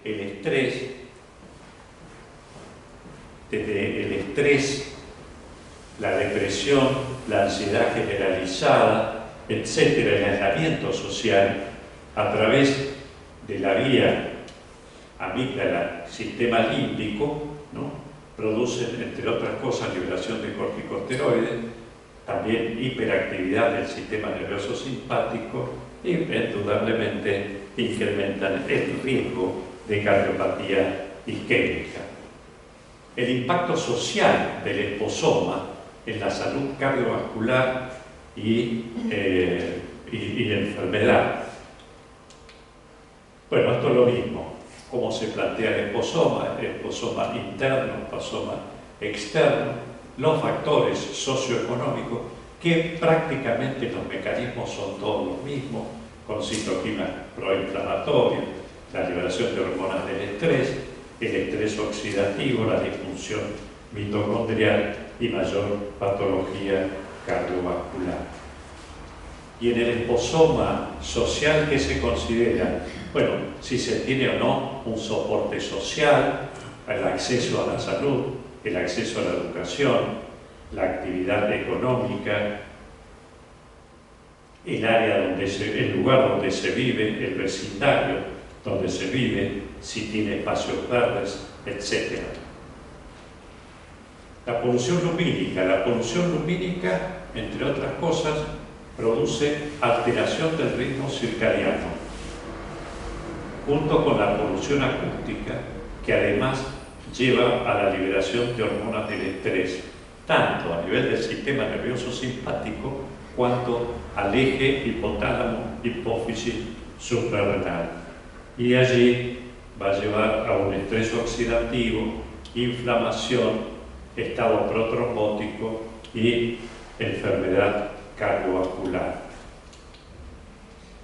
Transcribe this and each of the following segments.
el estrés, la depresión, la ansiedad generalizada, etcétera, el aislamiento social, a través de la vía amígdala, sistema límbico, ¿no? Producen, entre otras cosas, liberación de corticosteroides, también hiperactividad del sistema nervioso simpático y, indudablemente, incrementan el riesgo de cardiopatía isquémica. El impacto social del esposoma en la salud cardiovascular y enfermedad. Bueno, esto es lo mismo. Cómo se plantea el esposoma interno, esposoma externo, los factores socioeconómicos, que prácticamente los mecanismos son todos los mismos, con citoquinas proinflamatorias, la liberación de hormonas del estrés, el estrés oxidativo, la disfunción mitocondrial y mayor patología cardiovascular. Y en el esposoma social, ¿qué se considera? Bueno, si se tiene o no un soporte social, el acceso a la salud, el acceso a la educación, la actividad económica, el lugar donde se vive, el vecindario donde se vive, si tiene espacios verdes, etc. La polución lumínica, entre otras cosas, produce alteración del ritmo circadiano, junto con la polución acústica, que además lleva a la liberación de hormonas del estrés, tanto a nivel del sistema nervioso simpático, cuanto al eje hipotálamo-hipófisis suprarrenal. Y allí va a llevar a un estrés oxidativo, inflamación, estado protrombótico y enfermedad cardiovascular.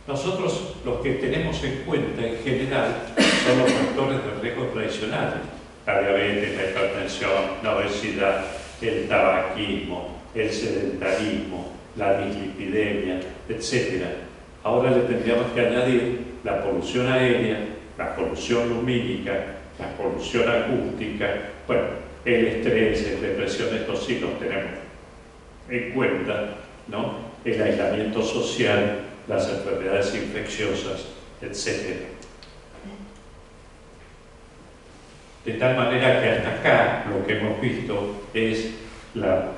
Nosotros los que tenemos en cuenta en general son los factores de riesgo tradicionales: la diabetes, la hipertensión, la obesidad, el tabaquismo, el sedentarismo, la dislipidemia, etc. Ahora le tendríamos que añadir la polución aérea, la polución lumínica, la polución acústica, bueno, el estrés, la depresión, estos sí los tenemos en cuenta, ¿no? El aislamiento social, las enfermedades infecciosas, etc. De tal manera que hasta acá lo que hemos visto es la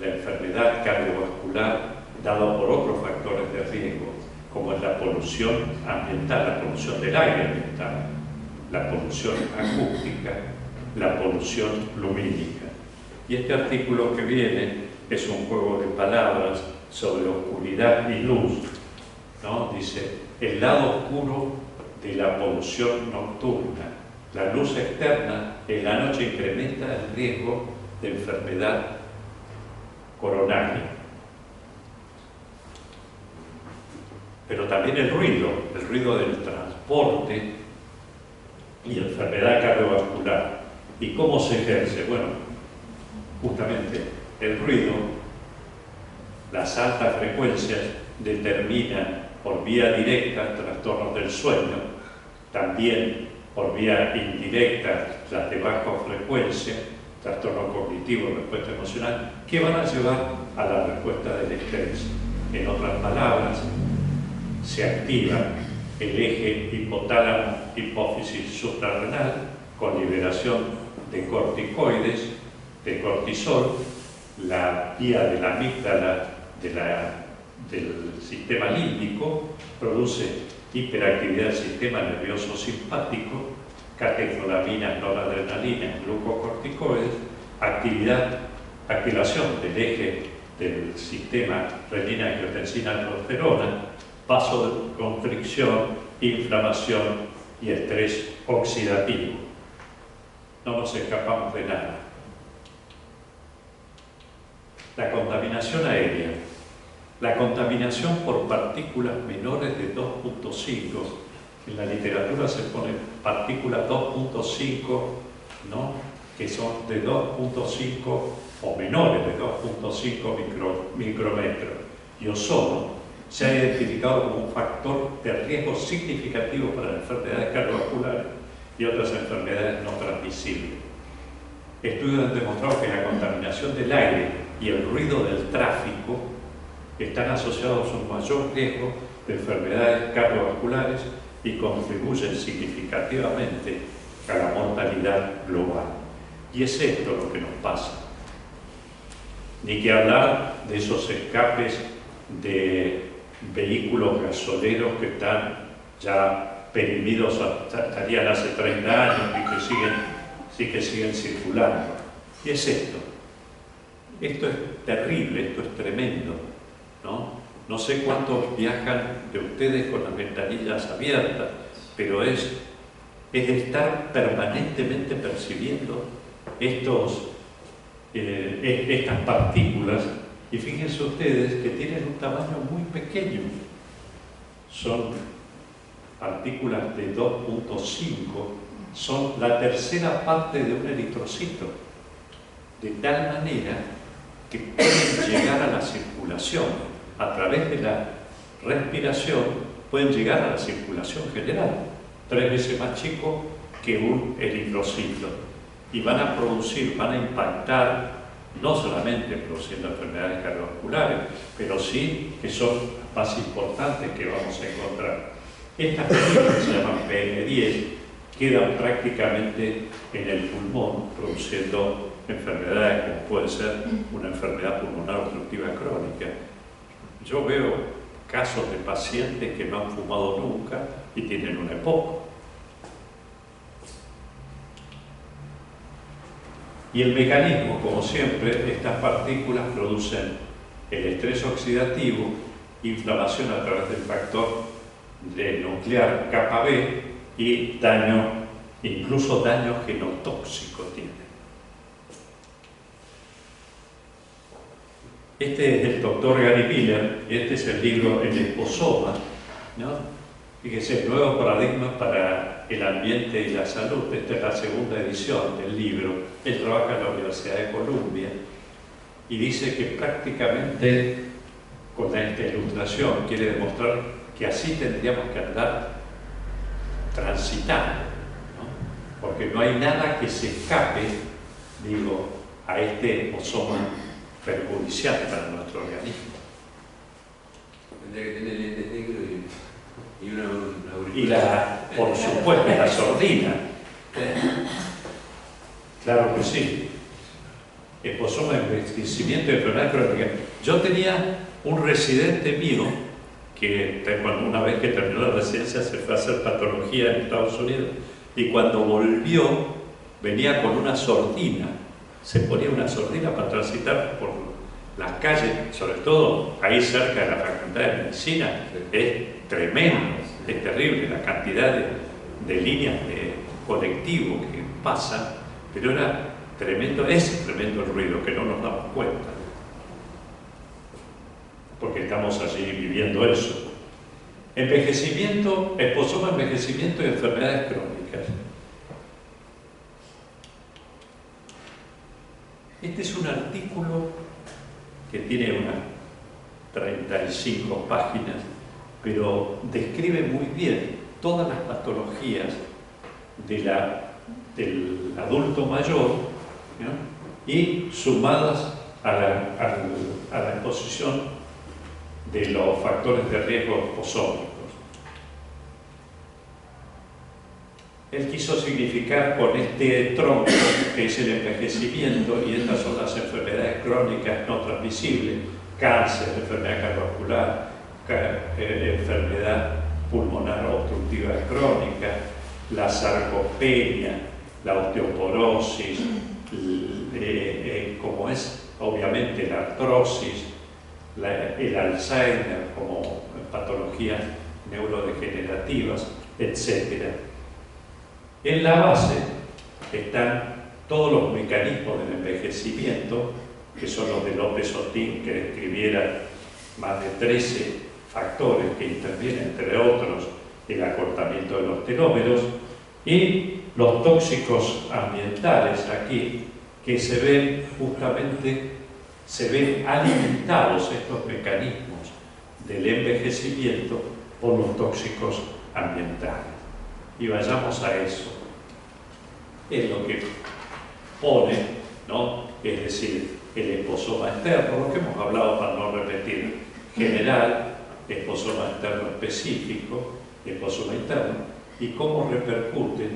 enfermedad cardiovascular dada por otros factores de riesgo, como es la polución ambiental, la polución del aire ambiental, la polución acústica, la polución lumínica. Y este artículo que viene es un juego de palabras sobre oscuridad y luz, ¿no? Dice, el lado oscuro de la polución nocturna. La luz externa en la noche incrementa el riesgo de enfermedad coronaria. Pero también el ruido del transporte y enfermedad cardiovascular. ¿Y cómo se ejerce? Bueno, justamente el ruido, las altas frecuencias determinan por vía directa trastornos del sueño, también por vía indirecta las de baja frecuencia, trastorno cognitivo, respuesta emocional, que van a llevar a la respuesta del estrés. En otras palabras, se activa el eje hipotálamo-hipófisis suprarrenal con liberación de corticoides, de cortisol, la vía de la amígdala del sistema límbico produce hiperactividad del sistema nervioso simpático, catecolaminas, noradrenalinas, glucocorticoides, activación del eje del sistema renina-angiotensina-aldosterona, vasoconstricción, inflamación y estrés oxidativo. No nos escapamos de nada. La contaminación aérea. La contaminación por partículas menores de 2.5, en la literatura se pone partículas 2.5, ¿no? Que son de 2.5 o menores de 2.5 micrómetros. Y ozono se ha identificado como un factor de riesgo significativo para las enfermedades cardiovasculares y otras enfermedades no transmisibles. Estudios han demostrado que la contaminación del aire y el ruido del tráfico están asociados a un mayor riesgo de enfermedades cardiovasculares y contribuyen significativamente a la mortalidad global. Y es esto lo que nos pasa. Ni que hablar de esos escapes de vehículos gasoleros que están ya perimidos, estarían hace 30 años y que siguen circulando. Y es esto. Esto es terrible, esto es tremendo, ¿no? No sé cuántos viajan de ustedes con las ventanillas abiertas, pero es estar permanentemente percibiendo estas partículas, y fíjense ustedes que tienen un tamaño muy pequeño. Son partículas de 2.5, son la tercera parte de un eritrocito, de tal manera que pueden llegar a la circulación a través de la respiración, pueden llegar a la circulación general, 3 veces más chico que un eritrocito, y van a impactar, no solamente produciendo enfermedades cardiovasculares, pero sí que son más importantes que vamos a encontrar. Estas partículas, que se llaman PM10, quedan prácticamente en el pulmón, produciendo enfermedades como puede ser una enfermedad pulmonar obstructiva crónica. Yo veo casos de pacientes que no han fumado nunca y tienen una EPOC. Y el mecanismo, como siempre, estas partículas producen el estrés oxidativo, inflamación a través del factor nuclear kappa B y daño, incluso daño genotóxico tiene. Este es el doctor Gary Miller, y este es el libro El liposoma, ¿no? Fíjese, el nuevo paradigma para el ambiente y la salud. Esta es la segunda edición del libro. Él trabaja en la Universidad de Columbia y dice que prácticamente con esta ilustración quiere demostrar que así tendríamos que andar transitando, ¿no? Porque no hay nada que se escape, digo, a este liposoma perjudicial para nuestro organismo. Tendría que tener lentes negros y una Y por supuesto, la sordina. Claro que sí. Liposoma, envejecimiento y enfermedad crónica. Yo tenía un residente mío que una vez que terminó la residencia se fue a hacer patología en Estados Unidos, y cuando volvió venía con una sordina. Se ponía una sordina para transitar por las calles, sobre todo ahí cerca de la Facultad de Medicina. Es tremendo, es terrible la cantidad de líneas de colectivo que pasan, pero era tremendo, es tremendo el ruido que no nos damos cuenta, porque estamos allí viviendo eso. Envejecimiento, liposoma, envejecimiento y enfermedades crónicas. Este es un artículo que tiene unas 35 páginas, pero describe muy bien todas las patologías del adulto mayor, ¿no? Y sumadas a la exposición de los factores de riesgo liposómicos. Él quiso significar con este tronco, que es el envejecimiento, y estas son las enfermedades crónicas no transmisibles: cáncer, enfermedad cardiovascular, enfermedad pulmonar obstructiva crónica, la sarcopenia, la osteoporosis, como es obviamente la artrosis, el Alzheimer como patologías neurodegenerativas, etc. En la base están todos los mecanismos del envejecimiento, que son los de López Otín, que describiera más de 13 factores que intervienen, entre otros, el acortamiento de los telómeros, y los tóxicos ambientales aquí, que se ven justamente, se ven alimentados estos mecanismos del envejecimiento por los tóxicos ambientales. Y vayamos a eso. es lo que pone, ¿no? Es decir, el esposoma externo, lo que hemos hablado para no repetir, general, esposoma externo específico, esposoma interno, y cómo repercute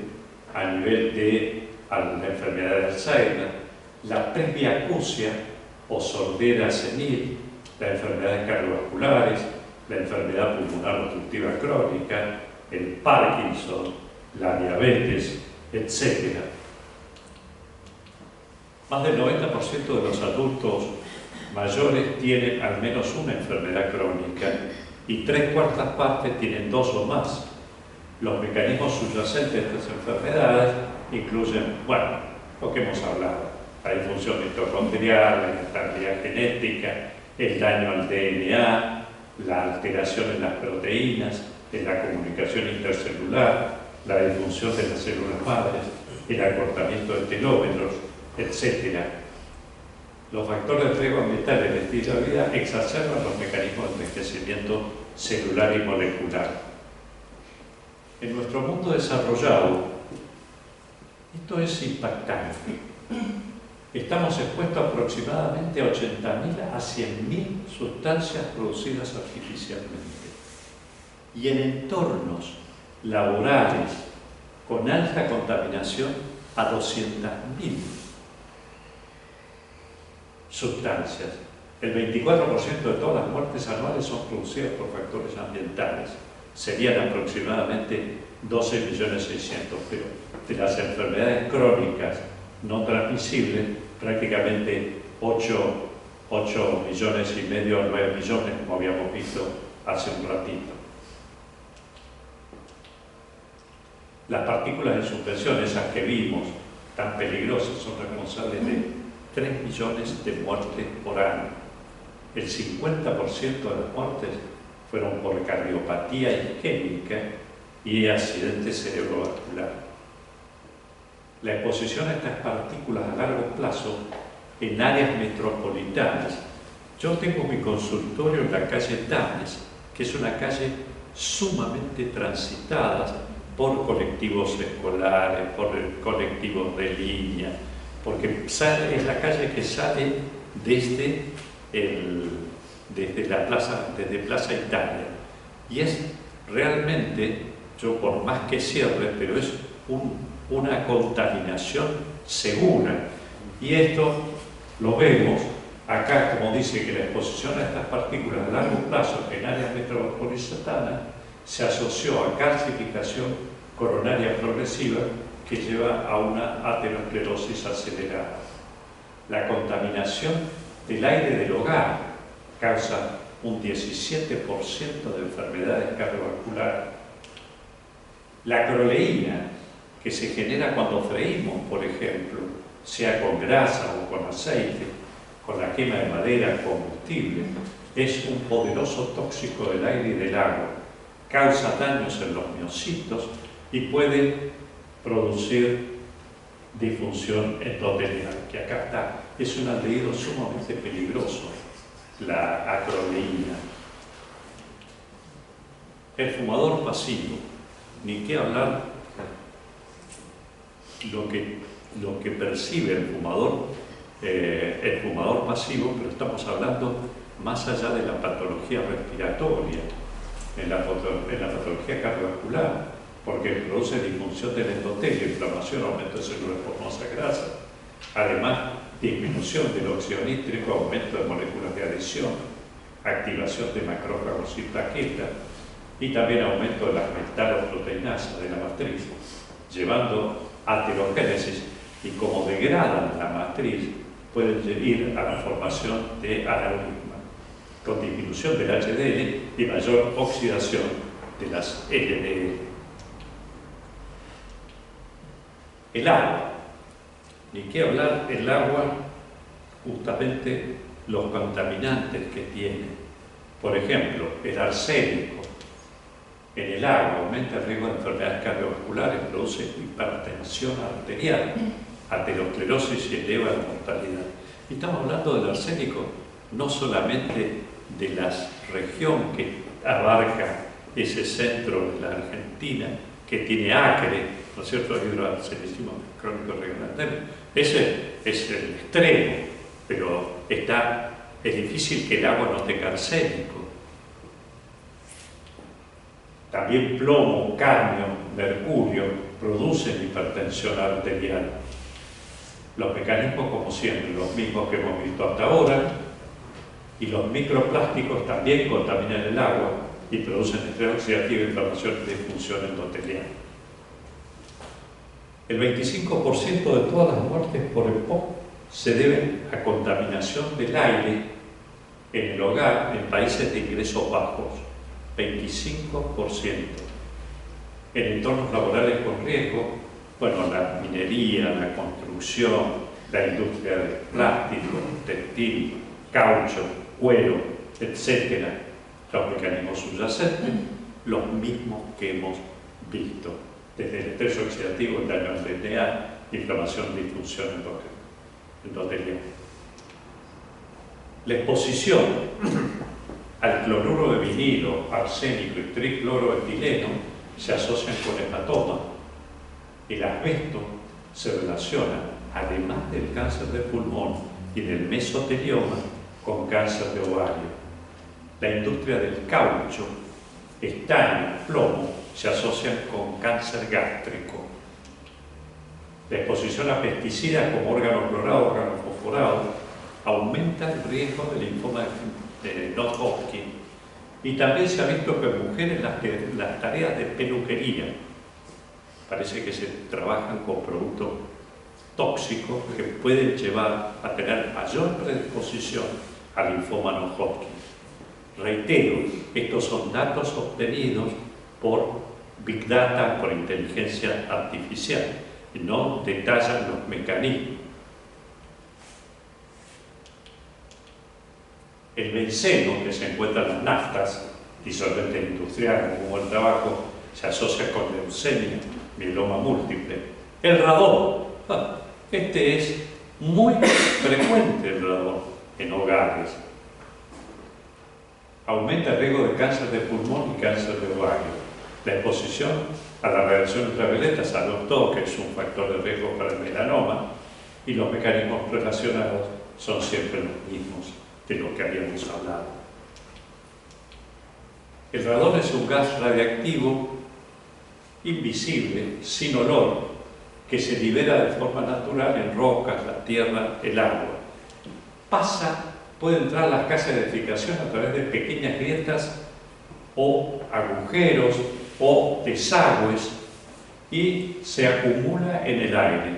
a nivel de la enfermedad de Alzheimer, la presbiacusia o sordera senil, las enfermedades cardiovasculares, la enfermedad pulmonar obstructiva crónica, el Parkinson, la diabetes, etc. Más del 90% de los adultos mayores tienen al menos una enfermedad crónica y 3/4 partes tienen 2 o más. Los mecanismos subyacentes de estas enfermedades incluyen, bueno, lo que hemos hablado, la disfunción mitocondrial, la inestabilidad genética, el daño al DNA, la alteración en las proteínas, en la comunicación intercelular, la disfunción de las células madres, el acortamiento de telómeros, etc. Los factores de riesgo ambiental y el estilo de vida exacerban los mecanismos de envejecimiento celular y molecular. En nuestro mundo desarrollado, esto es impactante. Estamos expuestos aproximadamente a 80.000 a 100.000 sustancias producidas artificialmente. Y en entornos laborales con alta contaminación a 200.000 sustancias. El 24% de todas las muertes anuales son producidas por factores ambientales. Serían aproximadamente 12.600.000, pero de las enfermedades crónicas no transmisibles, prácticamente 8,5 millones a 9 millones, como habíamos visto hace un ratito. Las partículas de suspensión, esas que vimos, tan peligrosas, son responsables de 3 millones de muertes por año. El 50% de las muertes fueron por cardiopatía isquémica y accidente cerebrovascular. La exposición a estas partículas a largo plazo en áreas metropolitanas. Yo tengo mi consultorio en la calle Tames, que es una calle sumamente transitada por colectivos escolares, por colectivos de línea, porque es la calle que sale desde Plaza Italia. Y es realmente, yo por más que cierre, pero es una contaminación segura. Y esto lo vemos acá, como dice que la exposición a estas partículas a largo plazo en áreas metropolitanas se asoció a calcificación coronaria progresiva que lleva a una aterosclerosis acelerada. La contaminación del aire del hogar causa un 17% de enfermedades cardiovasculares. La acroleína, que se genera cuando freímos, por ejemplo, sea con grasa o con aceite, con la quema de madera, combustible, es un poderoso tóxico del aire y del agua. Causa daños en los miocitos y puede producir disfunción endotelial, que acá está. Es un aldehído sumamente peligroso, la acroleína. El fumador pasivo, ni qué hablar lo que percibe el fumador pasivo, pero estamos hablando más allá de la patología respiratoria, en la patología cardiovascular, porque produce disfunción del endotelio, inflamación, aumento de células esponjosas grasas, además disminución del óxido nítrico, aumento de moléculas de adhesión, activación de macrófagos y plaquetas, y también aumento de las metaloproteinasas de la matriz, llevando a aterogénesis, y como degradan la matriz, pueden ir a la formación de aneurisma, con disminución del HDL y mayor oxidación de las LDL. El agua, ni qué hablar, el agua, justamente los contaminantes que tiene. Por ejemplo, el arsénico en el agua aumenta el riesgo de enfermedades cardiovasculares, produce hipertensión arterial, aterosclerosis y eleva la mortalidad. Y estamos hablando del arsénico no solamente de la región que abarca ese centro de la Argentina, que tiene Acre, ¿no es cierto?, hidroarsenismo crónico regional. Ese es el extremo, pero es difícil que el agua no tenga arsénico. También plomo, cadmio, mercurio producen hipertensión arterial. Los mecanismos, como siempre, los mismos que hemos visto hasta ahora, y los microplásticos también contaminan el agua y producen estrés oxidativo, inflamación y disfunción endotelial. El 25% de todas las muertes por EPOC se deben a contaminación del aire en el hogar en países de ingresos bajos. 25%. En entornos laborales con riesgo, bueno, la minería, la construcción, la industria del plástico, textil, caucho, cuero, etc. Los mecanismos subyacentes, los mismos que hemos visto, desde el estrés oxidativo, el daño al DNA, inflamación, disfunción endotelial. La exposición al cloruro de vinilo, arsénico y tricloroetileno se asocian con hematomas. El asbesto se relaciona, además del cáncer de pulmón y del mesotelioma, con cáncer de ovario. La industria del caucho, estaño, plomo, se asocian con cáncer gástrico. La exposición a pesticidas como órgano clorado, órgano fosforado, aumenta el riesgo de linfoma de No-Hodgkin. Y también se ha visto que en mujeres las tareas de peluquería parece que se trabajan con productos tóxicos que pueden llevar a tener mayor predisposición al linfoma No-Hodgkin. Reitero, estos son datos obtenidos por Big Data, por inteligencia artificial, y no detallan los mecanismos. El benceno, que se encuentra en las naftas, disolventes industriales como el tabaco, se asocia con leucemia, mieloma múltiple. El radón, este es muy frecuente, el radón en hogares. Aumenta el riesgo de cáncer de pulmón y cáncer de ovario. La exposición a la radiación ultravioleta se adoptó que es un factor de riesgo para el melanoma, y los mecanismos relacionados son siempre los mismos de lo que habíamos hablado. El radón es un gas radiactivo invisible, sin olor, que se libera de forma natural en rocas, la tierra, el agua. Puede entrar a las casas de edificación a través de pequeñas grietas o agujeros o desagües y se acumula en el aire,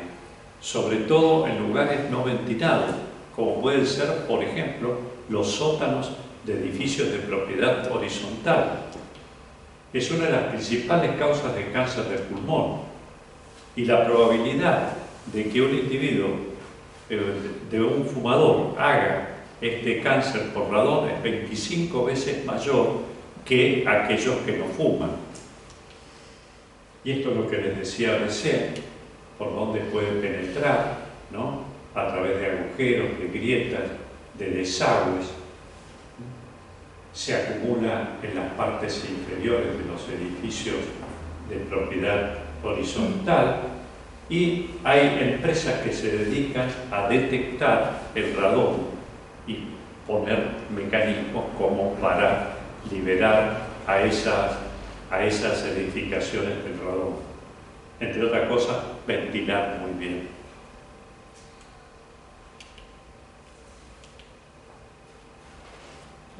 sobre todo en lugares no ventilados, como pueden ser, por ejemplo, los sótanos de edificios de propiedad horizontal. Es una de las principales causas de cáncer de pulmón, y la probabilidad de que un individuo, de un fumador, haga este cáncer por radón es 25 veces mayor que aquellos que no fuman. Y esto es lo que les decía recién, por dónde puede penetrar, ¿no? A través de agujeros, de grietas, de desagües. Se acumula en las partes inferiores de los edificios de propiedad horizontal, y hay empresas que se dedican a detectar el radón y poner mecanismos como para liberar a esas edificaciones del radón. Entre otras cosas, ventilar muy bien.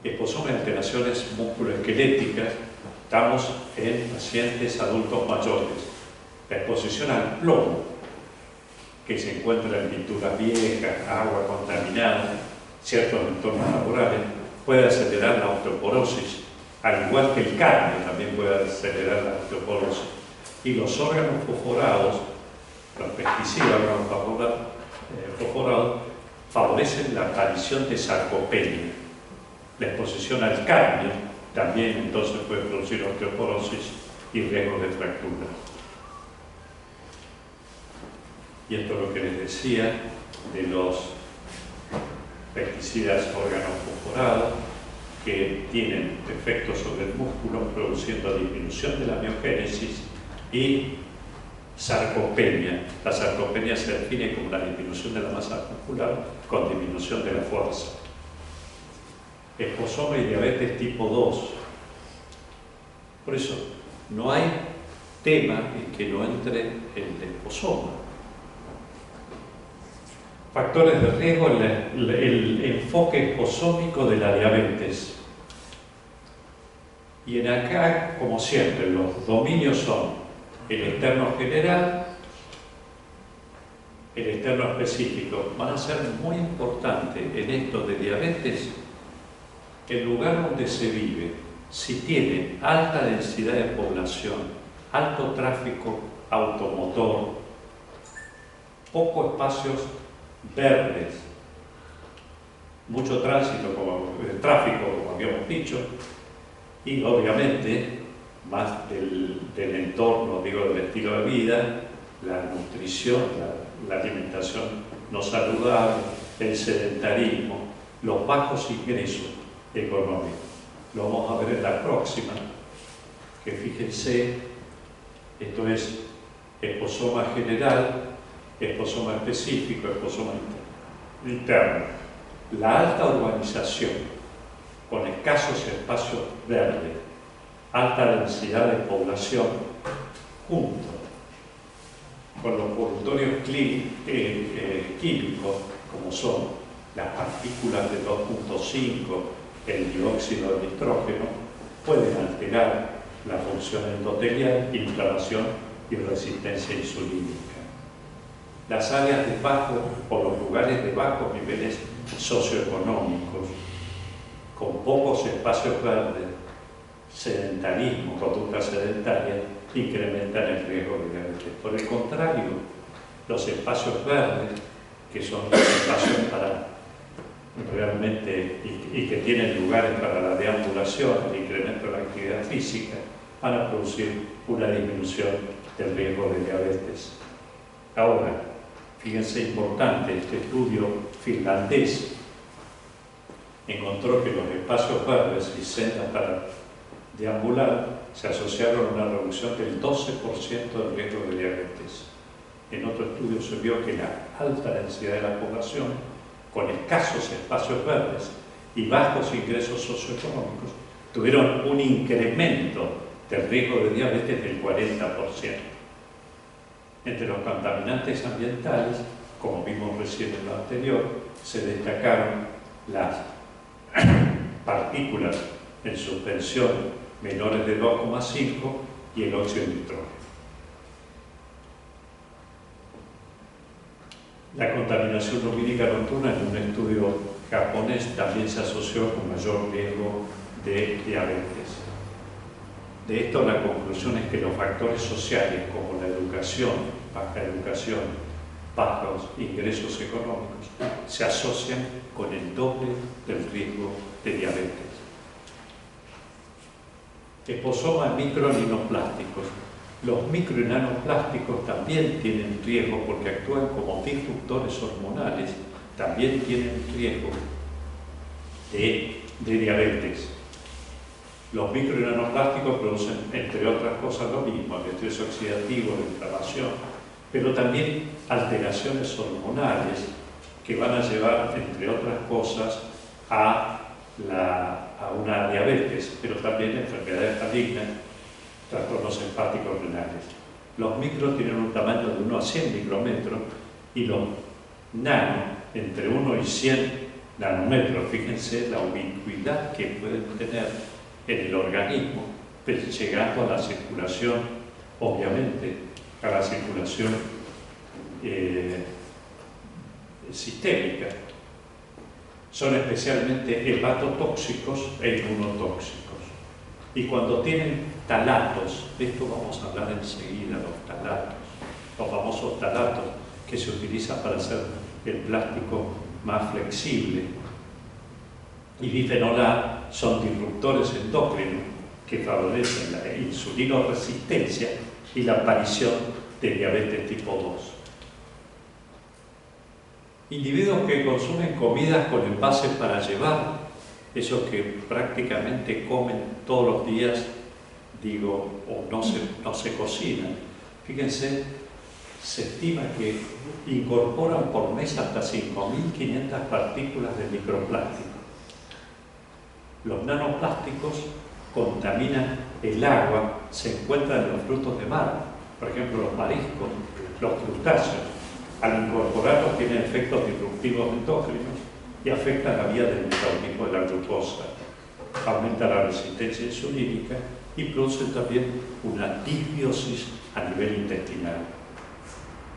Exposome a alteraciones musculoesqueléticas. Estamos en pacientes adultos mayores. La exposición al plomo, que se encuentra en pinturas viejas, agua contaminada, ciertos entornos laborales, puede acelerar la osteoporosis, al igual que el cadmio también puede acelerar la osteoporosis. Y los órganos fosforados, los pesticidas órganos fosforados, favorecen la aparición de sarcopenia. La exposición al cadmio también entonces puede producir osteoporosis y riesgo de fractura. Y esto es lo que les decía de los pesticidas órganos fosforados, que tienen efectos sobre el músculo, produciendo disminución de la miogénesis y sarcopenia. La sarcopenia se define como la disminución de la masa muscular con disminución de la fuerza. Esposoma y diabetes tipo 2. Por eso, no hay tema en que no entre el esposoma. Factores de riesgo, el enfoque esposómico de la diabetes. Y en acá, como siempre, los dominios son el externo general, el externo específico. Van a ser muy importantes en esto de diabetes el lugar donde se vive. Si tiene alta densidad de población, alto tráfico automotor, pocos espacios verdes, mucho tráfico, como habíamos dicho, y obviamente más del entorno, digo, del estilo de vida, la nutrición, la alimentación no saludable, el sedentarismo, los bajos ingresos económicos. Lo vamos a ver en la próxima, que fíjense, esto es esposoma general, esposoma específico, esposoma interno. La alta urbanización, con escasos espacios verdes, alta densidad de población, junto con los polutorios químicos, como son las partículas de 2.5, el dióxido de nitrógeno, pueden alterar la función endotelial, inflamación y resistencia insulínica. Las áreas de bajo o los lugares de bajos niveles socioeconómicos, con pocos espacios verdes, sedentarismo, conducta sedentaria, incrementan el riesgo de diabetes. Por el contrario, los espacios verdes, que son los espacios para realmente y que tienen lugares para la deambulación, el incremento de la actividad física, van a producir una disminución del riesgo de diabetes. Ahora, fíjense, importante, este estudio finlandés encontró que los espacios verdes y sendas para deambular se asociaron a una reducción del 12% del riesgo de diabetes. En otro estudio se vio que la alta densidad de la población, con escasos espacios verdes y bajos ingresos socioeconómicos, tuvieron un incremento del riesgo de diabetes del 40%. Entre los contaminantes ambientales, como vimos recién en lo anterior, se destacaron las partículas en suspensión menores de 2,5 y el óxido de nitrógeno. La contaminación lumínica nocturna en un estudio japonés también se asoció con mayor riesgo de diabetes. De esto la conclusión es que los factores sociales como la educación, baja educación, bajos ingresos económicos, se asocian con el doble del riesgo de diabetes. Esposoma micronanoplásticos. Los micro y nanoplásticos también tienen riesgo porque actúan como disruptores hormonales, también tienen riesgo de diabetes. Los micro y nanoplásticos producen, entre otras cosas, lo mismo, el estrés oxidativo, la inflamación, pero también alteraciones hormonales que van a llevar, entre otras cosas, a una diabetes, pero también enfermedades malignas, trastornos hepáticos renales. Los micros tienen un tamaño de 1 a 100 micrómetros y los nano, entre 1 y 100 nanómetros. Fíjense la ubicuidad que pueden tener en el organismo, pues, llegando a la circulación, obviamente, a la circulación sistémica. Son especialmente hepatotóxicos e inmunotóxicos. Y cuando tienen talatos, de esto vamos a hablar enseguida, los talatos, los famosos talatos que se utilizan para hacer el plástico más flexible, y bifenol A son disruptores endócrinos que favorecen la insulinoresistencia y la aparición de diabetes tipo 2. Individuos que consumen comidas con envases para llevar, esos que prácticamente comen todos los días, digo, o no se cocinan. Fíjense, se estima que incorporan por mes hasta 5.500 partículas de microplástico. Los nanoplásticos contaminan el agua, se encuentran en los frutos de mar, por ejemplo los mariscos, los crustáceos. Al incorporarlos tienen efectos disruptivos endócrinos y afectan la vía del metabolismo de la glucosa, aumenta la resistencia insulínica y produce también una disbiosis a nivel intestinal.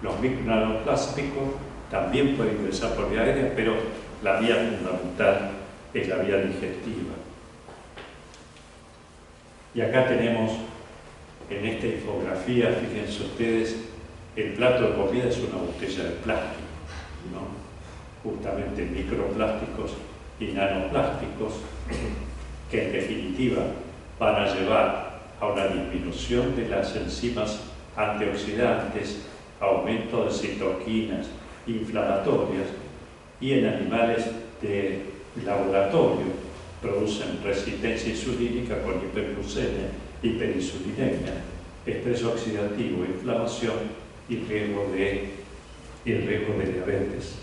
Los nanoplásticos también pueden ingresar por vía aérea, pero la vía fundamental es la vía digestiva. Y acá tenemos, en esta infografía, fíjense ustedes, el plato de comida es una botella de plástico, ¿no? Justamente microplásticos y nanoplásticos, que en definitiva van a llevar a una disminución de las enzimas antioxidantes, aumento de citoquinas inflamatorias, y en animales de laboratorio producen resistencia insulínica con hiperglucemia, hiperinsulinemia, estrés oxidativo, inflamación y riesgo de diabetes.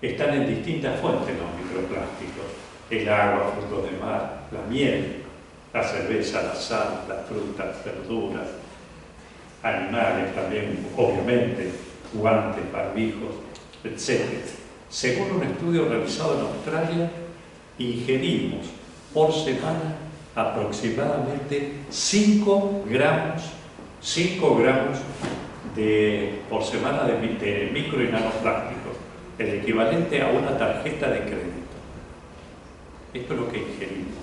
Están en distintas fuentes los microplásticos: el agua, frutos de mar, la miel, la cerveza, la sal, las frutas, verduras, animales también, obviamente, guantes, barbijos, etc. Según un estudio realizado en Australia, ingerimos por semana aproximadamente 5 gramos por semana de micro y nanoplásticos, el equivalente a una tarjeta de crédito. Esto es lo que ingerimos.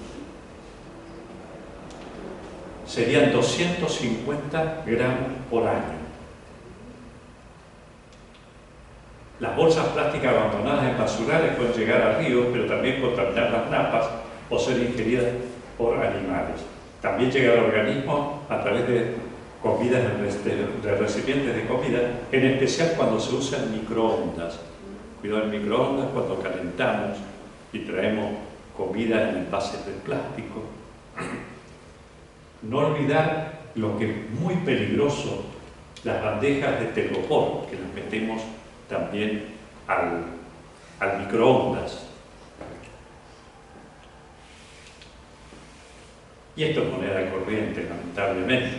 Serían 250 gramos por año. Las bolsas plásticas abandonadas en basurales pueden llegar a ríos, pero también contaminar las napas o ser ingeridas por animales. También llega al organismo a través de comidas, de recipientes de comida, en especial cuando se usan microondas. Cuidado en microondas cuando calentamos y traemos comida en envases de plástico. No olvidar lo que es muy peligroso, las bandejas de telgopor, que las metemos también al microondas. Y esto es moneda corriente, lamentablemente,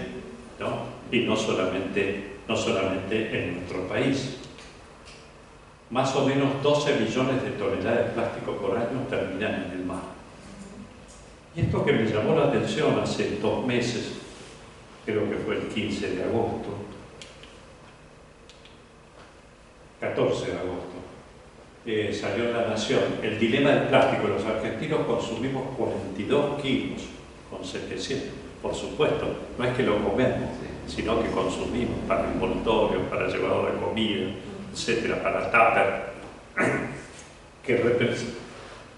¿no? Y no solamente en nuestro país. Más o menos 12 millones de toneladas de plástico por año terminan en el mar. Y esto que me llamó la atención hace 2 meses, creo que fue el 15 de agosto, 14 de agosto, salió en La Nación, el dilema del plástico. Los argentinos consumimos 42 kilos con 700. Por supuesto, no es que lo comemos, sino que consumimos para envoltorio, para llevador de comida, etcétera, para tupper,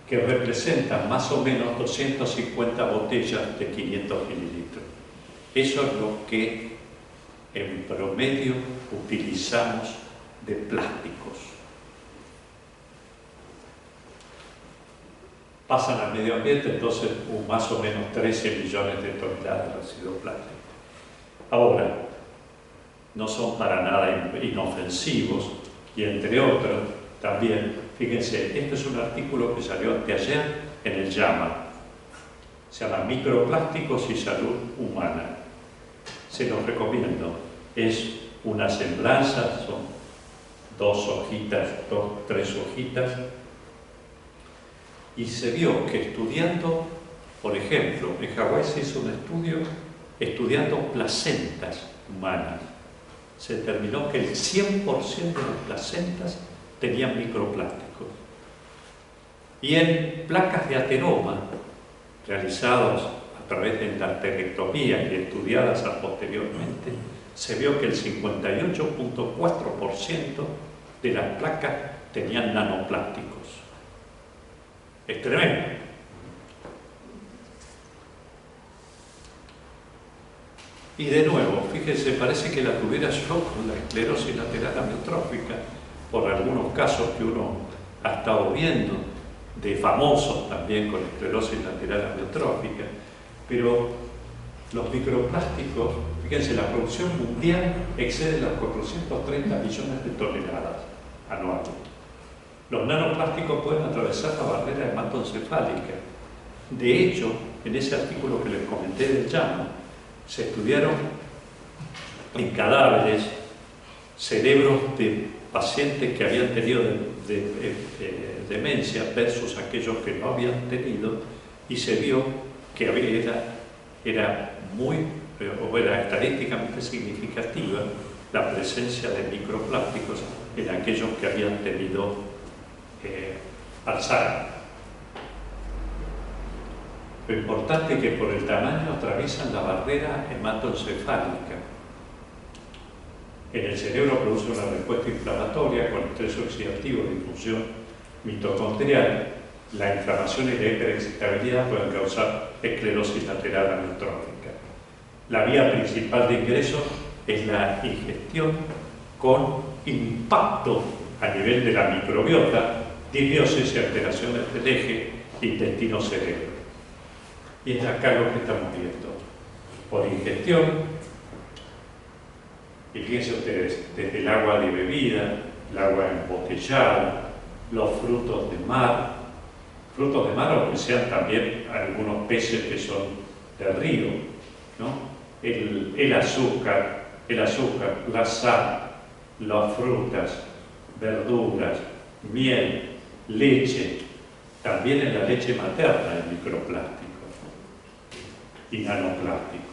que representan más o menos 250 botellas de 500 mililitros. Eso es lo que en promedio utilizamos de plásticos. Pasan al medio ambiente, entonces más o menos 13 millones de toneladas de residuos plásticos. Ahora, no son para nada inofensivos, y entre otros también, fíjense, este es un artículo que salió anteayer en el JAMA, se llama Microplásticos y Salud Humana. Se los recomiendo, es una semblanza, son 2 hojitas, 3 hojitas, y se vio que estudiando, por ejemplo, en Hawái se hizo un estudio estudiando placentas humanas. Se determinó que el 100% de las placentas tenían microplásticos. Y en placas de ateroma, realizadas a través de la endarterectomía y estudiadas posteriormente, se vio que el 58.4% de las placas tenían nanoplásticos. Es tremendo. Y de nuevo, fíjense, parece que la tuviera yo con la esclerosis lateral amiotrófica, por algunos casos que uno ha estado viendo, de famosos también con esclerosis lateral amiotrófica, pero Los microplásticos, fíjense, la producción mundial excede los 430 millones de toneladas anuales. Los nanoplásticos pueden atravesar la barrera hematoencefálica. De hecho, en ese artículo que les comenté del JAMA, se estudiaron en cadáveres cerebros de pacientes que habían tenido demencia versus aquellos que no habían tenido, y se vio que era estadísticamente significativa la presencia de microplásticos en aquellos que habían tenido Alzheimer. Lo importante es que por el tamaño atraviesan la barrera hematoencefálica. En el cerebro produce una respuesta inflamatoria con estrés oxidativo, disfunción mitocondrial. La inflamación y la hiperexcitabilidad pueden causar esclerosis lateral amiotrófica. La vía principal de ingreso es la ingestión con impacto a nivel de la microbiota, disbiosis y alteraciones del eje intestino-cerebro. Y es acá lo que estamos viendo. Por ingestión, y fíjense ustedes, desde el agua de bebida, el agua embotellada, los frutos de mar, aunque sean también algunos peces que son del río, ¿no? El azúcar, la sal, las frutas, verduras, miel, leche, también en la leche materna hay microplásticos y nanoplásticos.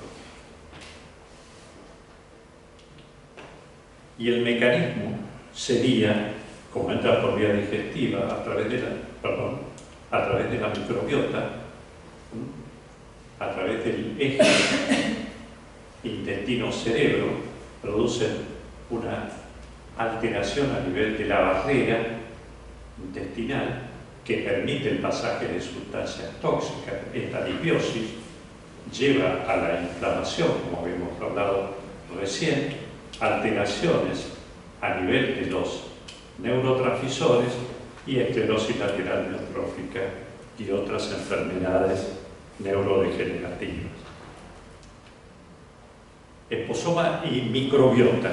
Y el mecanismo sería, como entra por vía digestiva a través de la microbiota, a través del eje intestino-cerebro, producen una alteración a nivel de la barrera intestinal que permite el pasaje de sustancias tóxicas. Esta disbiosis lleva a la inflamación, como habíamos hablado recién, alteraciones a nivel de los neurotransmisores y esclerosis lateral amiotrófica y otras enfermedades neurodegenerativas. Esposoma y microbiota.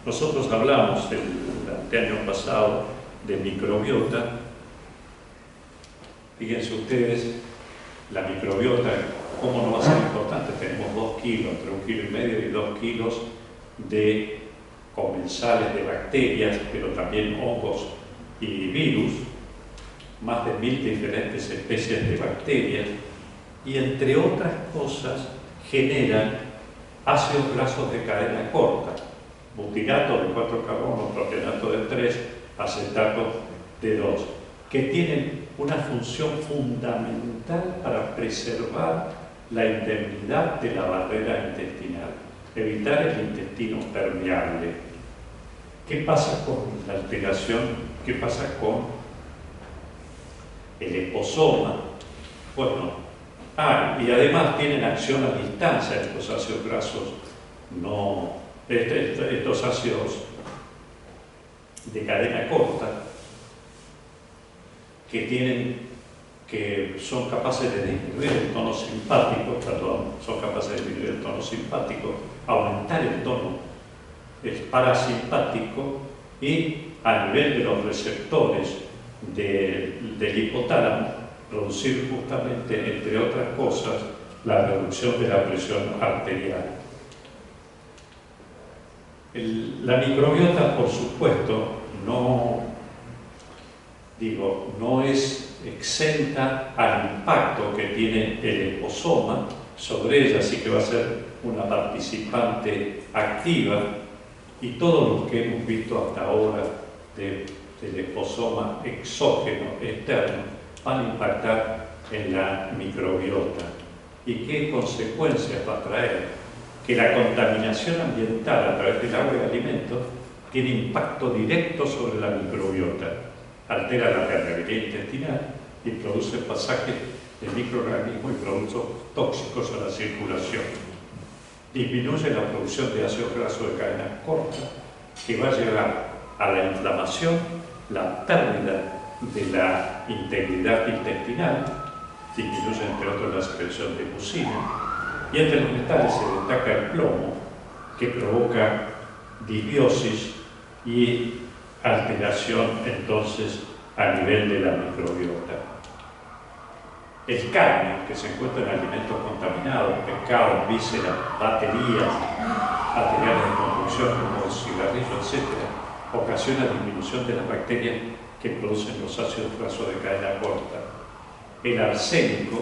Nosotros hablamos el año pasado de microbiota. Fíjense ustedes, la microbiota, ¿cómo no va a ser importante? Tenemos 2 kilos, entre 1,5 kilos y 2 kilos de comensales de bacterias, pero también hongos y virus, más de 1000 diferentes especies de bacterias, y entre otras cosas generan ácidos grasos de cadena corta, butirato de 4 carbonos, propionato de 3, acetato de 2, que tienen una función fundamental para preservar la indemnidad de la barrera intestinal, evitar el intestino permeable. ¿Qué pasa con la alteración? ¿Qué pasa con el esposoma? Bueno, y además tienen acción a distancia estos ácidos grasos, estos ácidos de cadena corta, que son capaces de disminuir el tono simpático, aumentar el tono parasimpático y a nivel de los receptores del hipotálamo producir justamente, entre otras cosas, la reducción de la presión arterial. La microbiota, por supuesto, no es exenta al impacto que tiene el esposoma sobre ella, así que va a ser una participante activa, y todo lo que hemos visto hasta ahora del esposoma exógeno, externo, van a impactar en la microbiota. ¿Y qué consecuencias va a traer? Que la contaminación ambiental a través del agua y alimentos tiene impacto directo sobre la microbiota, altera la permeabilidad intestinal y produce pasaje de microorganismos y productos tóxicos a la circulación. Disminuye la producción de ácidos grasos de cadena corta, que va a llevar a la inflamación, la pérdida de la integridad intestinal, disminuye entre otros la secreción de mucina, Y entre los metales se destaca el plomo, que provoca disbiosis y alteración entonces a nivel de la microbiota. El cadmio, que se encuentra en alimentos contaminados, pescados, vísceras, baterías, materiales de construcción como el cigarrillo, etc., ocasiona disminución de las bacterias que producen los ácidos grasos de cadena corta. El arsénico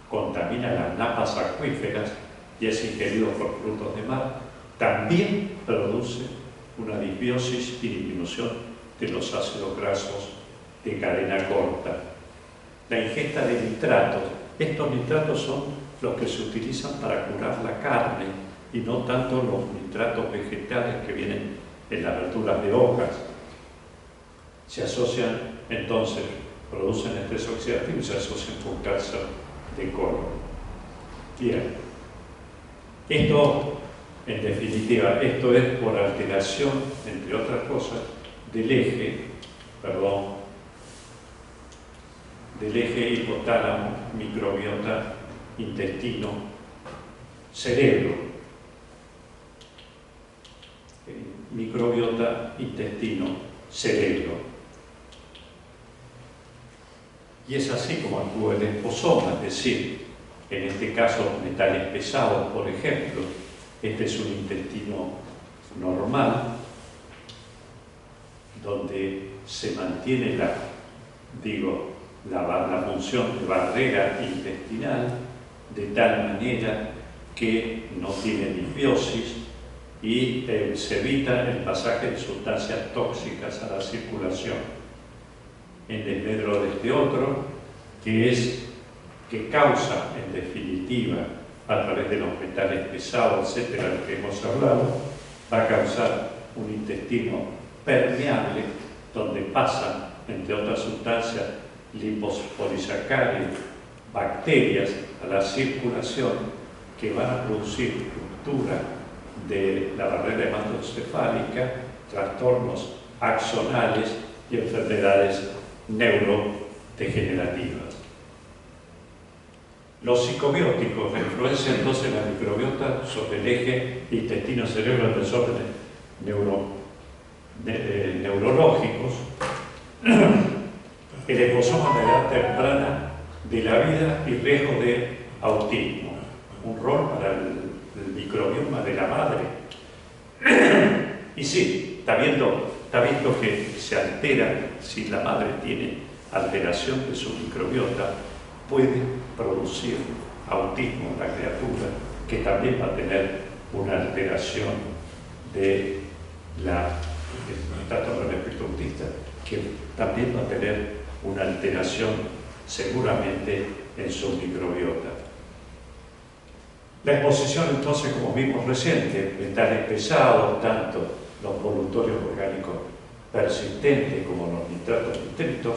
contamina las napas acuíferas y es ingerido por frutos de mar. También produce una disbiosis y disminución de los ácidos grasos de cadena corta. La ingesta de nitratos. Estos nitratos son los que se utilizan para curar la carne y no tanto los nitratos vegetales que vienen en las verduras de hojas. Se asocian, entonces, producen estrés oxidativo y se asocian con cáncer de colon. Bien. Esto, en definitiva, esto es por alteración, entre otras cosas, del eje hipotálamo, microbiota, intestino, cerebro. Microbiota, intestino, cerebro. Y es así como actúa el liposoma, es decir, en este caso metales pesados, por ejemplo. Este es un intestino normal, donde se mantiene la función de barrera intestinal de tal manera que no tiene disbiosis y se evita el pasaje de sustancias tóxicas a la circulación. En desmedro de este otro, que causa, en definitiva, a través de los metales pesados, etcétera, de los que hemos hablado, va a causar un intestino permeable, donde pasan, entre otras sustancias, lipopolisacáridos, bacterias a la circulación que van a producir ruptura de la barrera hematocefálica, trastornos axonales y enfermedades neurodegenerativas. Los psicobióticos, la influencia entonces de la microbiota sobre el eje intestino-cerebro en desórdenes neurológicos, el liposoma de edad temprana de la vida y riesgo de autismo, un rol para el microbioma de la madre. Y sí, está visto que se altera, si la madre tiene alteración de su microbiota, puede producir autismo en la criatura, que también va a tener una alteración de trastorno del espectro autista, que también va a tener una alteración seguramente en su microbiota. La exposición entonces, como vimos reciente, metales pesados, tanto los polutorios orgánicos persistentes como los nitratos nitritos,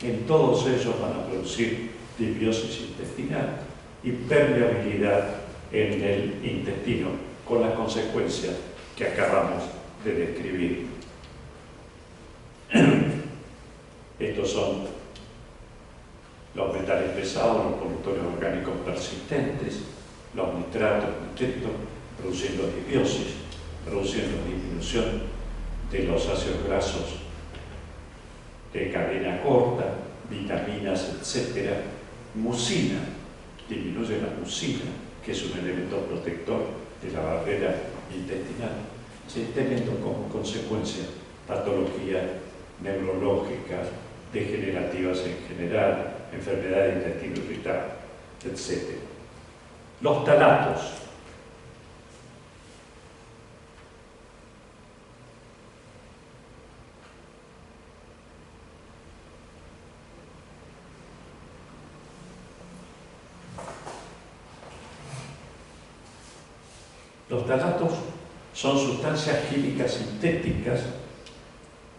en todos ellos van a producir disbiosis intestinal y permeabilidad en el intestino, con las consecuencias que acabamos de describir. Estos son los metales pesados, los polutorios orgánicos persistentes, los nitratos, nitritos, produciendo disbiosis, produciendo disminución de los ácidos grasos de cadena corta, vitaminas, etc. Mucina, disminuye la mucina, que es un elemento protector de la barrera intestinal, teniendo como consecuencia patologías neurológicas, degenerativas en general, enfermedad de intestino irritable, etc. Los talatos. Los talatos son sustancias químicas sintéticas,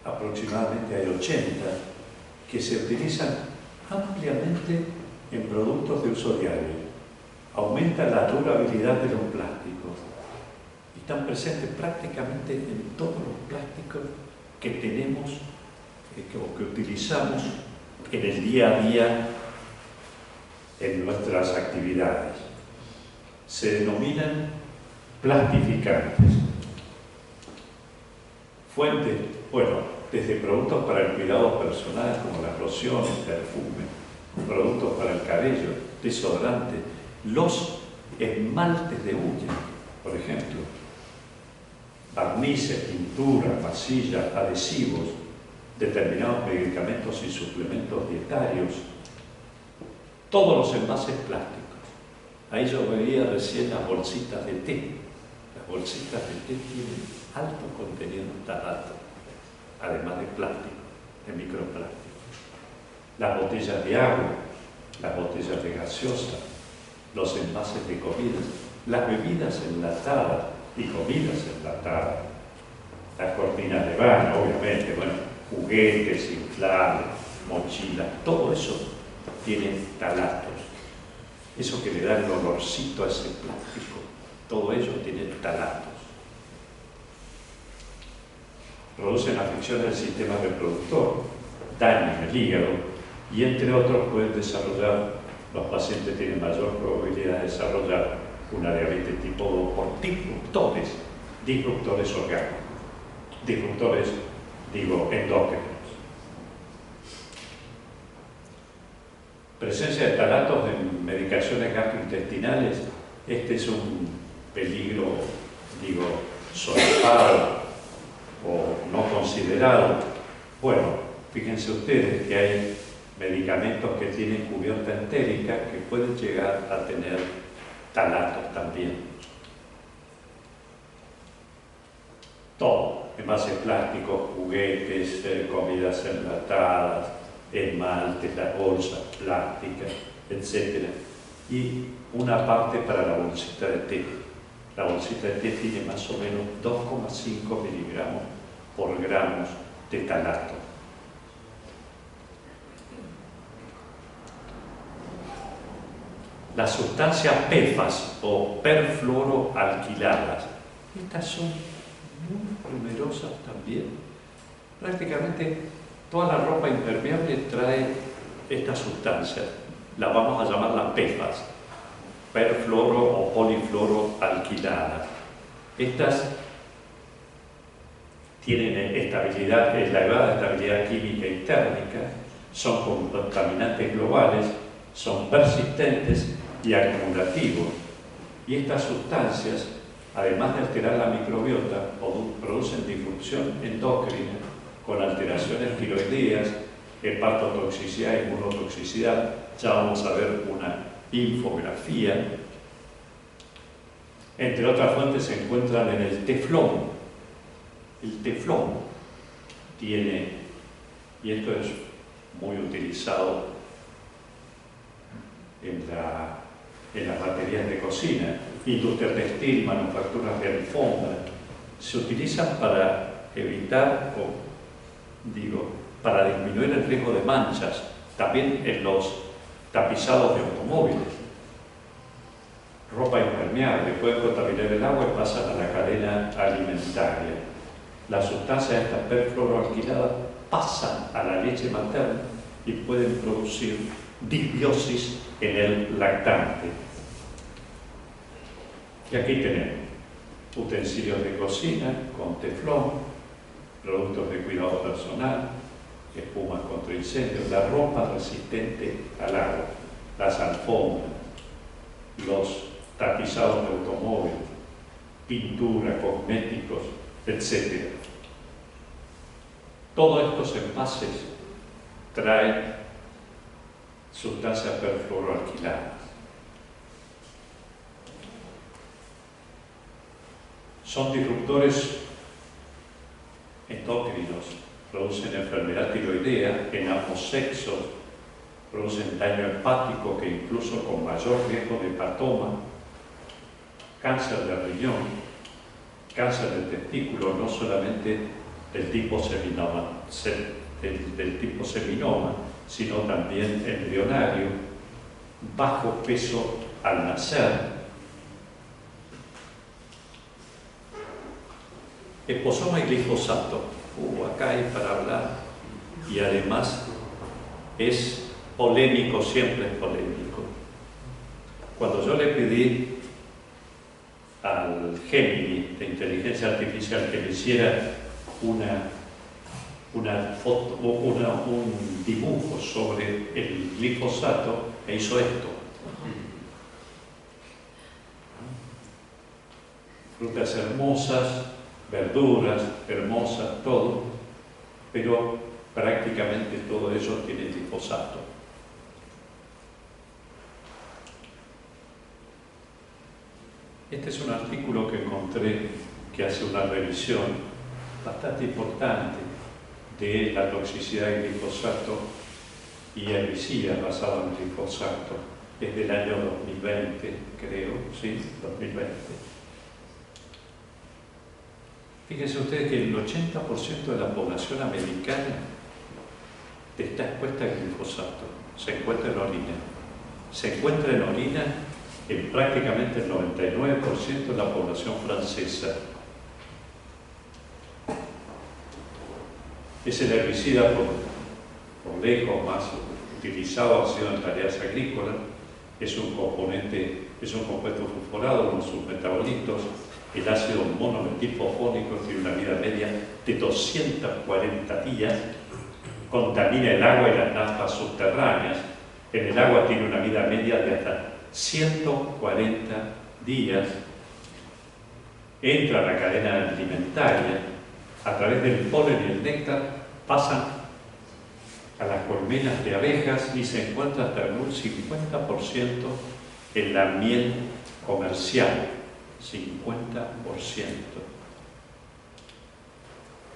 aproximadamente hay 80, que se utilizan ampliamente en productos de uso diario. Aumentan la durabilidad de los plásticos y están presentes prácticamente en todos los plásticos que tenemos o que utilizamos en el día a día en nuestras actividades. se denominan plastificantes. Fuentes, bueno, desde productos para el cuidado personal como las lociones, perfume, productos para el cabello, desodorante, los esmaltes de uña, por ejemplo, barnices, pinturas, masillas, adhesivos, determinados medicamentos y suplementos dietarios, todos los envases plásticos. Ahí yo veía recién las bolsitas de té. Las bolsitas de té tienen alto contenido de talato, además de plástico, de microplástico. Las botellas de agua, las botellas de gaseosa, los envases de comidas, las bebidas enlatadas y comidas enlatadas, las cortinas de baño, obviamente, bueno, juguetes, inflables, mochilas, todo eso tiene talatos. Eso que le da el olorcito a ese plástico, todo ello tiene talatos. Producen afecciones del sistema reproductor, dañan el hígado y entre otros pueden desarrollar, los pacientes tienen mayor probabilidad de desarrollar una diabetes tipo 2 por disruptores orgánicos, disruptores, digo, endócrinos. Presencia de talatos en medicaciones gastrointestinales, este es un peligro, digo, solapado o no considerado. Bueno, fíjense ustedes que hay medicamentos que tienen cubierta entérica que pueden llegar a tener talatos también. Todo, envases plásticos, juguetes, comidas enlatadas, esmaltes, las bolsas plásticas, etc. Y una parte para la bolsita de té. La bolsita de té tiene más o menos 2,5 miligramos por gramos de talato. Las sustancias PFAS o perfluoroalquiladas, estas son muy numerosas también. Prácticamente toda la ropa impermeable trae estas sustancias. Las vamos a llamar las PFAS, perfluoro o polifluoroalquiladas. Estas tienen estabilidad, elevada estabilidad química y térmica, son contaminantes globales, son persistentes y acumulativos. Y estas sustancias, además de alterar la microbiota, producen disrupción endocrina con alteraciones tiroideas, hepatotoxicidad e inmunotoxicidad. Ya vamos a ver una infografía. Entre otras fuentes se encuentran en el teflón. El teflón tiene, y esto es muy utilizado en las baterías de cocina, industria textil, manufacturas de alfombra, se utilizan para evitar, para disminuir el riesgo de manchas, también en los tapizados de automóviles. Ropa impermeable, pueden contaminar el agua y pasan a la cadena alimentaria. Las sustancias estas perfluoroalquiladas pasan a la leche materna y pueden producir disbiosis en el lactante. Y aquí tenemos utensilios de cocina con teflón, productos de cuidado personal, espumas contra incendios, la ropa resistente al agua, las alfombras, los tapizados de automóvil, pintura, cosméticos, etc. Todos estos envases traen sustancias perfluoroalquiladas. Son disruptores endócrinos, producen enfermedad tiroidea, en ambos sexos, producen daño hepático que incluso con mayor riesgo de hepatoma, cáncer de riñón, cáncer de testículo, no solamente del tipo seminoma, sino también embrionario, bajo peso al nacer, liposoma y glifosato. Acá hay para hablar, y además es polémico, siempre es polémico. Cuando yo le pedí Gemini de inteligencia artificial que le hiciera un dibujo sobre el glifosato e hizo esto. Frutas hermosas, verduras hermosas, todo, pero prácticamente todo ello tiene glifosato. Este es un artículo que encontré que hace una revisión bastante importante de la toxicidad del glifosato y herbicidas basados en glifosato. Es del año 2020, creo, sí, 2020. Fíjense ustedes que el 80% de la población americana está expuesta al glifosato. Se encuentra en orina. Se encuentra en orina en prácticamente el 99% de la población francesa. Es el herbicida por lejos más utilizado, ha sido en tareas agrícolas. Es un componente, es un compuesto fosforado con sus metabolitos. El ácido monometilfosfónico tiene una vida media de 240 días, contamina el agua y las napas subterráneas. En el agua tiene una vida media de hasta 140 días, entra a la cadena alimentaria, a través del polen y el néctar, pasan a las colmenas de abejas y se encuentra hasta en un 50% en la miel comercial. 50%.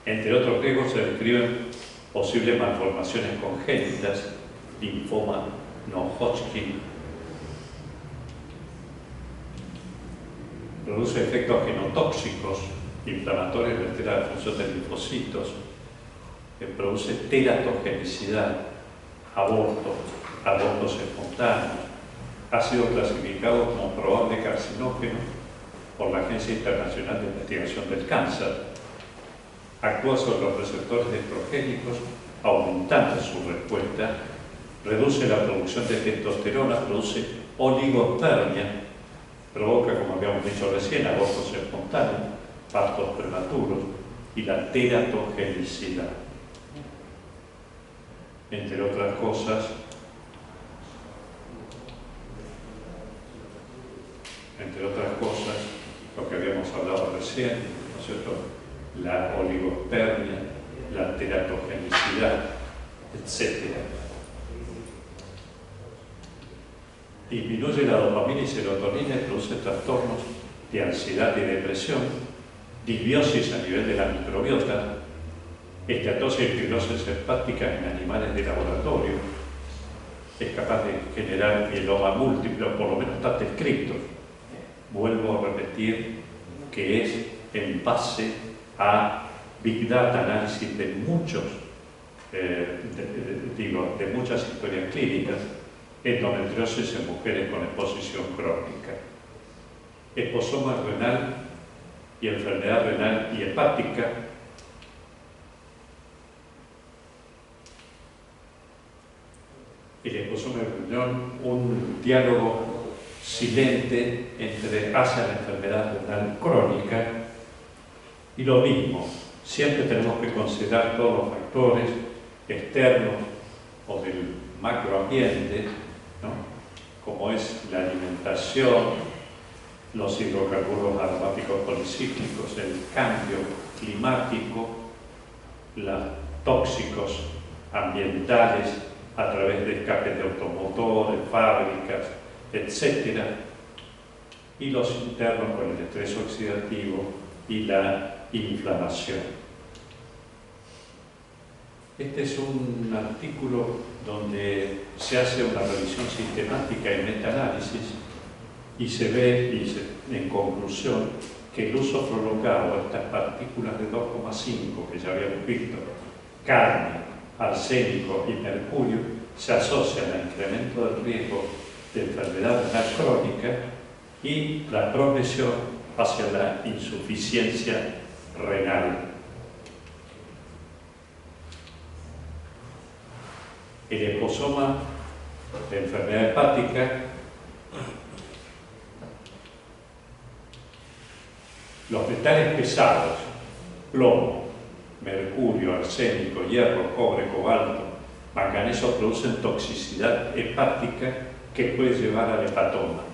Entre otros riesgos se describen posibles malformaciones congénitas, linfoma no-Hodgkin, produce efectos genotóxicos, inflamatorios y altera la función de linfocitos, produce teratogenicidad, abortos espontáneos, ha sido clasificado como probable carcinógeno por la Agencia Internacional de Investigación del Cáncer, actúa sobre los receptores estrogénicos, aumentando su respuesta, reduce la producción de testosterona, produce oligospermia, provoca, como habíamos dicho recién, abortos espontáneos, partos prematuros y la teratogenicidad. Entre otras cosas, lo que habíamos hablado recién, ¿no es cierto? La oligospermia, la teratogenicidad, etc. Disminuye la dopamina y serotonina y produce trastornos de ansiedad y depresión, disbiosis a nivel de la microbiota, esteatosis y fibrosis hepática en animales de laboratorio, es capaz de generar mieloma múltiple, o por lo menos está descrito. Vuelvo a repetir que es en base a Big Data, análisis de de muchas historias clínicas, endometriosis en mujeres con exposición crónica, esposoma renal y enfermedad renal y hepática, el esposoma renal, un diálogo silente hacia la enfermedad renal crónica, y lo mismo, siempre tenemos que considerar todos los factores externos o del macroambiente, ¿no? Como es la alimentación, los hidrocarburos aromáticos policíclicos, el cambio climático, los tóxicos ambientales a través de escapes de automotores, fábricas, etc. Y los internos con el estrés oxidativo y la inflamación. Este es un artículo donde se hace una revisión sistemática y metaanálisis y se ve, en conclusión, que el uso prolongado de estas partículas de 2,5 que ya habíamos visto, cadmio, arsénico y mercurio, se asocian al incremento del riesgo de enfermedad renal crónica y la progresión hacia la insuficiencia renal. El esposoma de enfermedad hepática Los metales pesados, plomo, mercurio, arsénico, hierro, cobre, cobalto, manganeso producen toxicidad hepática que puede llevar al hepatoma.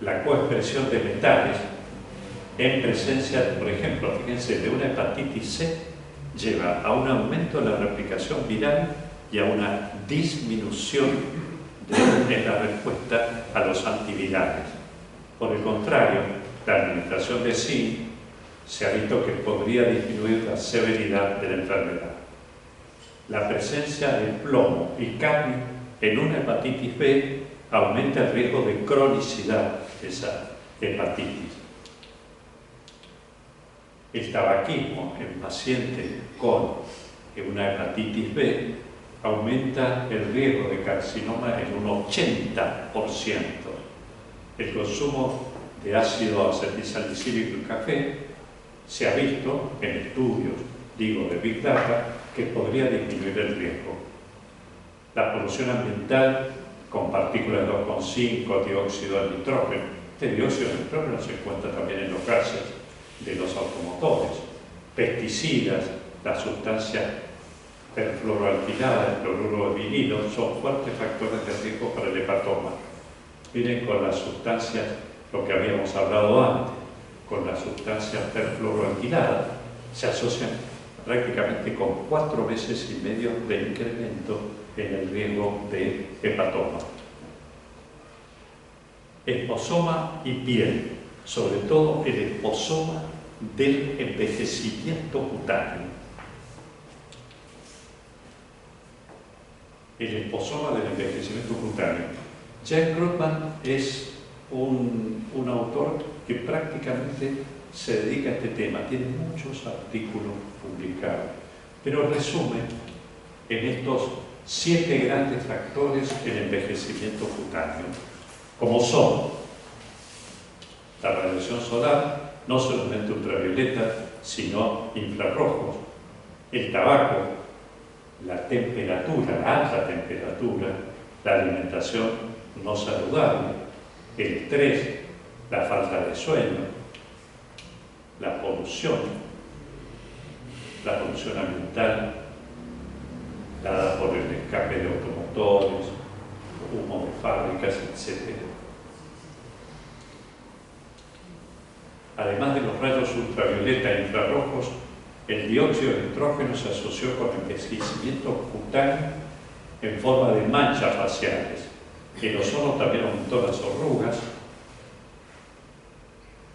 La coexpresión de metales en presencia, por ejemplo, fíjense, de una hepatitis C lleva a un aumento de la replicación viral y a una disminución en la respuesta a los antivirales. Por el contrario, la alimentación de zinc se ha visto que podría disminuir la severidad de la enfermedad. La presencia de plomo y cadmio en una hepatitis B aumenta el riesgo de cronicidad de esa hepatitis. El tabaquismo en pacientes con una hepatitis B aumenta el riesgo de carcinoma en un 80%. El consumo de ácido acetilsalicílico en café se ha visto en estudios, de Big Data, que podría disminuir el riesgo. La polución ambiental con partículas de 2,5, dióxido de nitrógeno. Este dióxido de nitrógeno se encuentra también en los gases de los automotores. Pesticidas, las sustancias perfluoroalquiladas, el cloruro de vinilo, son fuertes factores de riesgo para el hepatoma. Miren con las sustancias, lo que habíamos hablado antes, con las sustancias perfluoroalquiladas, se asocian prácticamente con 4 meses y medio de incremento en el riesgo de hepatoma. Esposoma y piel, sobre todo el esposoma del envejecimiento cutáneo. El esposoma del envejecimiento cutáneo. Jack Krugman es un autor que prácticamente se dedica a este tema, tiene muchos artículos publicados, pero resume en estos 7 grandes factores el envejecimiento cutáneo, como son la radiación solar, no solamente ultravioleta, sino infrarrojos, el tabaco, la temperatura, la alta temperatura, la alimentación no saludable, el estrés, la falta de sueño, la polución ambiental dada por el escape de automotores, humo de fábricas, etc. Además de los rayos ultravioleta e infrarrojos, el dióxido de nitrógeno se asoció con envejecimiento cutáneo en forma de manchas faciales. El ozono también aumentó las arrugas.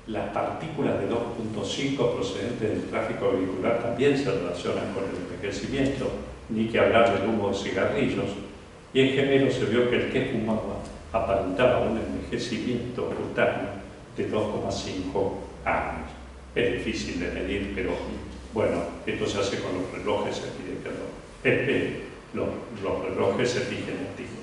Las partículas de 2,5 procedentes del tráfico vehicular también se relacionan con el envejecimiento, ni que hablar del humo de cigarrillos. Y en general se vio que el que fumaba aparentaba un envejecimiento cutáneo de 2,5 años. Es difícil de medir, pero bueno, esto se hace con los relojes los relojes epigénéticos.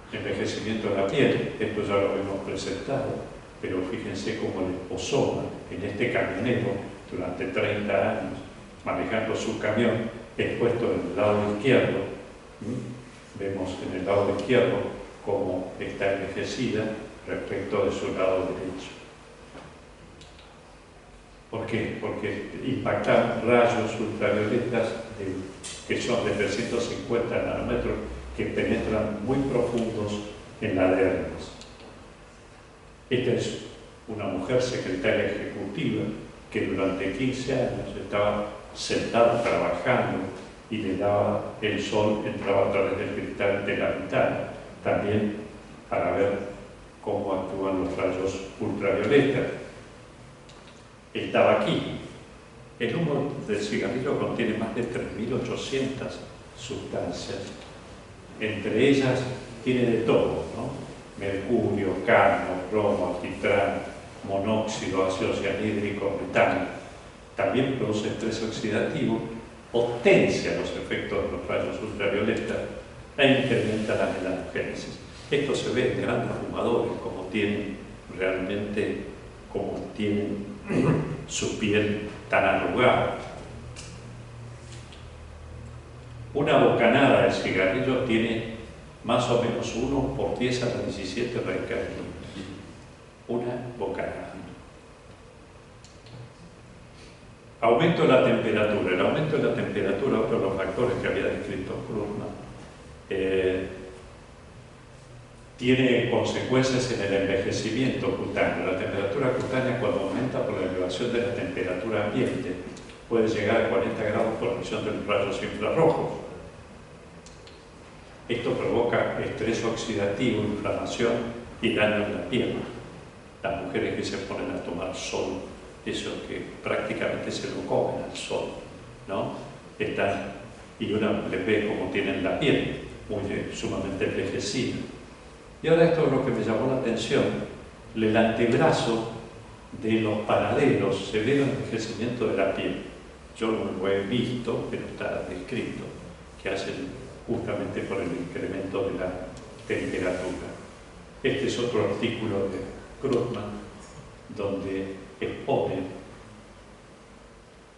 Envejecimiento de la piel, esto ya lo hemos presentado, pero fíjense cómo el esposoma en este camionero durante 30 años manejando su camión expuesto en el lado izquierdo. Vemos en el lado izquierdo cómo está envejecida respecto de su lado derecho. ¿Por qué? Porque impactan rayos ultravioletas que son de 350 nanómetros que penetran muy profundos en la dermis. Esta es una mujer secretaria ejecutiva que durante 15 años estaba sentada trabajando y le daba el sol, entraba a través del cristal de la ventana, también para ver cómo actúan los rayos ultravioleta. El tabaquismo. El humo del cigarrillo contiene más de 3.800 sustancias. Entre ellas tiene de todo, ¿no? Mercurio, cadmio, plomo, alquitrán, monóxido, ácido cianhídrico, metano. También produce estrés oxidativo, potencia los efectos de los rayos ultravioleta e incrementa la melanogénesis. Esto se ve en grandes fumadores, como tienen su piel tan arrugada. Una bocanada de cigarrillo tiene más o menos 1 por 10 a la 17 radicales. Una bocanada. Aumento de la temperatura. El aumento de la temperatura, otro de los factores que había descrito Krugman, tiene consecuencias en el envejecimiento cutáneo. La temperatura cutánea, cuando aumenta por la elevación de la temperatura ambiente, puede llegar a 40 grados por emisión de los rayos infrarrojos. Esto provoca estrés oxidativo, inflamación y daño en la piel. Las mujeres que se ponen a tomar sol, eso que prácticamente se lo comen al sol, ¿no? Y uno les ve cómo tienen la piel, sumamente envejecida. Y ahora esto es lo que me llamó la atención. El antebrazo de los panaderos se ve el envejecimiento de la piel. Yo no lo he visto, pero está descrito, que hacen justamente por el incremento de la temperatura. Este es otro artículo de Krugman, donde expone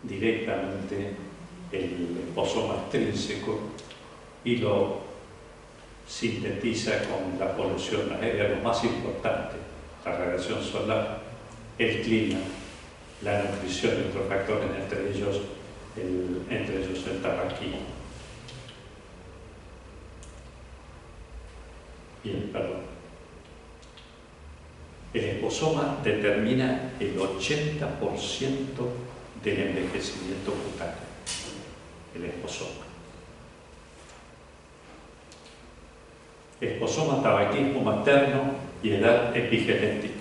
directamente el liposoma extrínseco y lo sintetiza con la polución aérea, lo más importante, la radiación solar, el clima, la nutrición y otros factores, entre ellos el tabaquismo. Bien, perdón. El liposoma determina el 80% del envejecimiento cutáneo. El liposoma. Liposoma, tabaquismo materno y edad epigenética.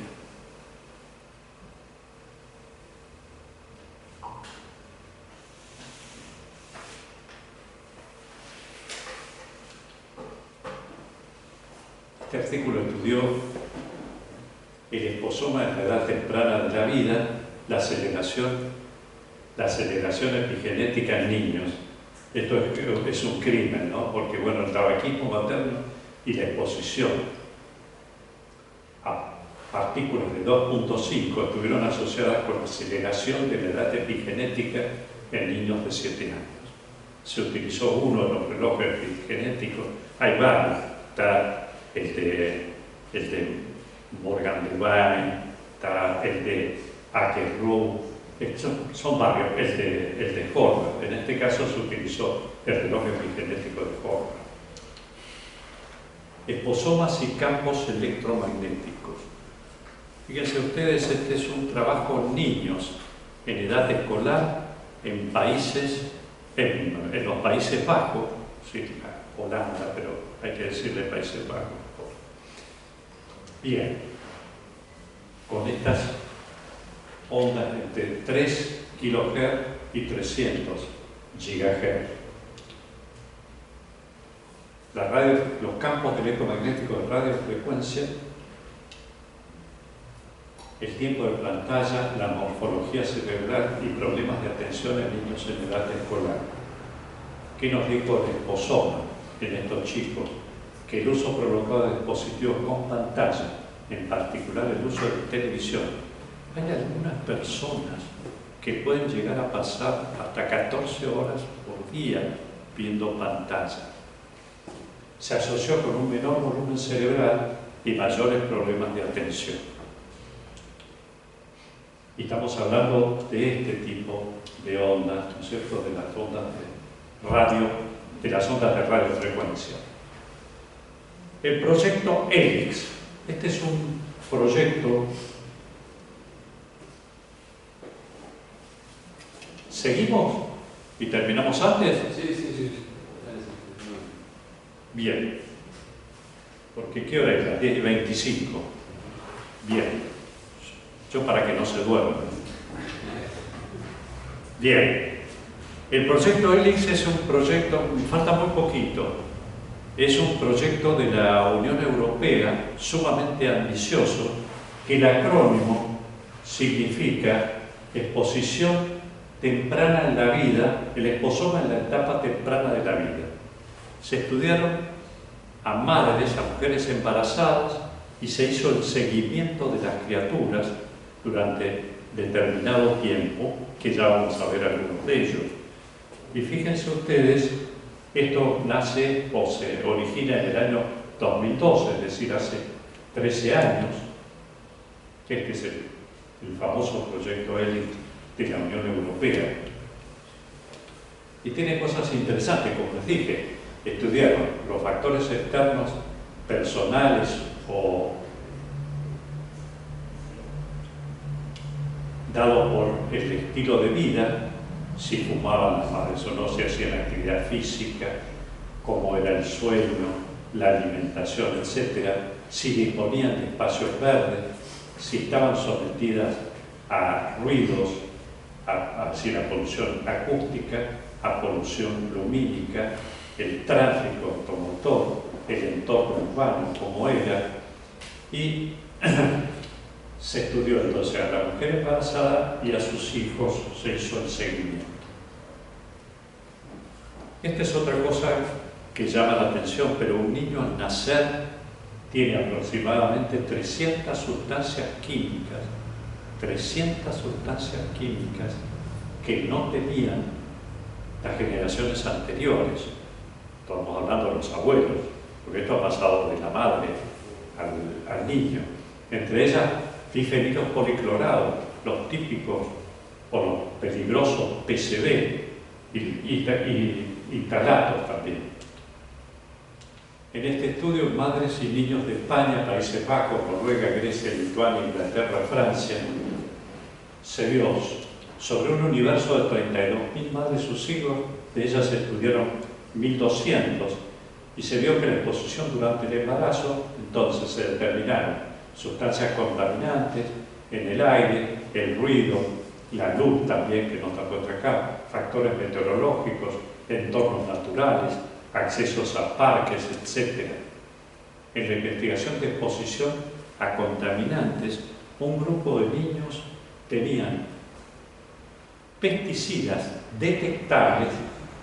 Este artículo estudió el liposoma en la edad temprana de la vida, la aceleración epigenética en niños. Esto es un crimen, ¿no? Porque, bueno, el tabaquismo materno y la exposición a partículas de 2.5 estuvieron asociadas con la aceleración de la edad epigenética en niños de 7 años. Se utilizó uno de los relojes epigenéticos, hay varios, está el de Morgan Devine, está el de Akerlof, son varios, el de Horvath. En este caso se utilizó el reloj epigenético de Horvath. Liposomas y campos electromagnéticos. Fíjense ustedes, este es un trabajo en niños en edad escolar en los Países Bajos, sí, Holanda, pero hay que decirle Países Bajos. Bien, con estas ondas entre 3 kHz y 300 GHz. Los campos electromagnéticos de radiofrecuencia, el tiempo de pantalla, la morfología cerebral y problemas de atención en niños en edad escolar. ¿Qué nos dijo el liposoma en estos chicos? Que el uso prolongado de dispositivos con pantalla, en particular el uso de televisión, hay algunas personas que pueden llegar a pasar hasta 14 horas por día viendo pantalla. Se asoció con un menor volumen cerebral y mayores problemas de atención. Y estamos hablando de este tipo de ondas, ¿no es cierto?, de las ondas de radio, de las ondas de radiofrecuencia. El proyecto HELIX. Este es un proyecto. ¿Seguimos? ¿Y terminamos antes? Sí. Bien. Porque ¿qué hora es? Las 10:25. Bien. Yo para que no se duerman. Bien. El proyecto HELIX es un proyecto, falta muy poquito, es un proyecto de la Unión Europea sumamente ambicioso, que el acrónimo significa exposición temprana en la vida, el liposoma en la etapa temprana de la vida. Se estudiaron a madres, a mujeres embarazadas, y se hizo el seguimiento de las criaturas durante determinado tiempo, que ya vamos a ver algunos de ellos. Y fíjense ustedes, esto nace o se origina en el año 2012, es decir, hace 13 años. Este es el famoso proyecto HELIX de la Unión Europea. Y tiene cosas interesantes, como les dije, estudiaron los factores externos personales o dados por el estilo de vida, si fumaban las madres o no, si hacían actividad física, cómo era el sueño, la alimentación, etc., si disponían de espacios verdes, si estaban sometidas a ruidos, a la polución acústica, a polución lumínica, el tráfico automotor, el entorno urbano, como era, y se estudió entonces a la mujer embarazada y a sus hijos se hizo el seguimiento. Esta es otra cosa que llama la atención, pero un niño al nacer tiene aproximadamente 300 sustancias químicas, 300 sustancias químicas que no tenían las generaciones anteriores. Estamos hablando de los abuelos, porque esto ha pasado de la madre al niño. Entre ellas, difenilos policlorados, los típicos o los peligrosos PCB y talatos también. En este estudio, madres y niños de España, Países Bajos, Noruega, Grecia, Lituania, Inglaterra, Francia, se vio sobre un universo de 32.000 madres y sus hijos, de ellas se estudiaron 1.200, y se vio que la exposición durante el embarazo, entonces se determinaron sustancias contaminantes en el aire, el ruido, la luz también, que no está puesta acá, factores meteorológicos, entornos naturales, accesos a parques, etc. En la investigación de exposición a contaminantes, un grupo de niños tenían pesticidas detectables,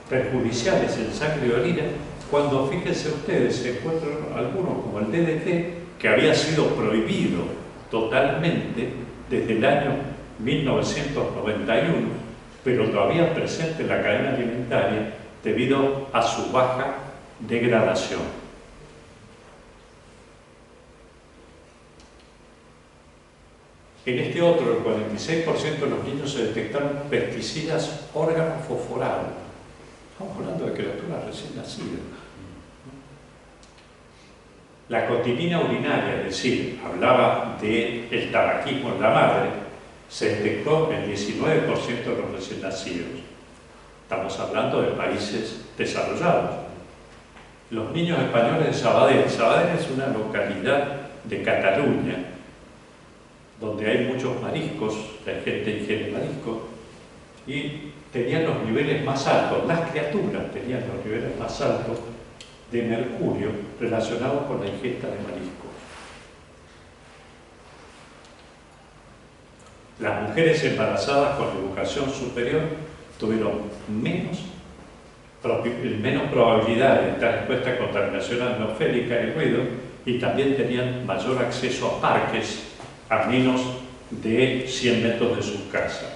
perjudiciales en sangre y orina, cuando, fíjense ustedes, se encuentran algunos como el DDT, que había sido prohibido totalmente desde el año 1991, pero todavía presente en la cadena alimentaria debido a su baja degradación. En este otro, el 46% de los niños se detectaron pesticidas organofosforados. Estamos hablando de criaturas recién nacidas. La cotinina urinaria, es decir, hablaba del tabaquismo en la madre, se detectó en 19% de los recién nacidos. Estamos hablando de países desarrollados. Los niños españoles de Sabadell. Sabadell es una localidad de Cataluña donde hay muchos mariscos, la gente ingiere mariscos, y tenían los niveles más altos, las criaturas tenían los niveles más altos de mercurio relacionados con la ingesta de mariscos. Las mujeres embarazadas con educación superior tuvieron menos probabilidad de estar expuestas a contaminación atmosférica y ruido, y también tenían mayor acceso a parques a menos de 100 metros de sus casas.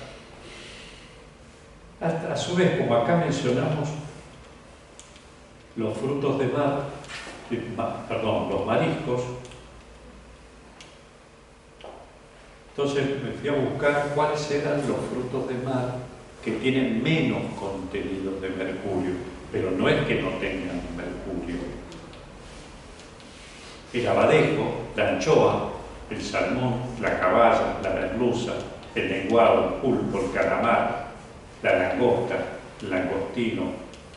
A su vez, como acá mencionamos, los frutos de mar, los mariscos, entonces me fui a buscar cuáles eran los frutos de mar que tienen menos contenido de mercurio, pero no es que no tengan mercurio. El abadejo, la anchoa, el salmón, la caballa, la merluza, el lenguado, el pulpo, el calamar, la langosta, el langostino,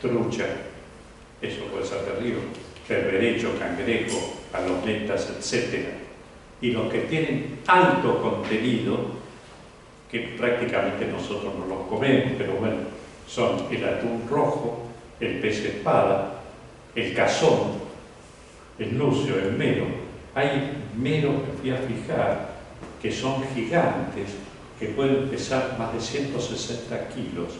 trucha, eso puede ser de río, berberecho, cangrejo, palometas, etc. Y los que tienen alto contenido, que prácticamente nosotros no los comemos, pero bueno, son el atún rojo, el pez espada, el cazón, el lucio, el mero. Hay meros que fui a fijar que son gigantes, que pueden pesar más de 160 kilos.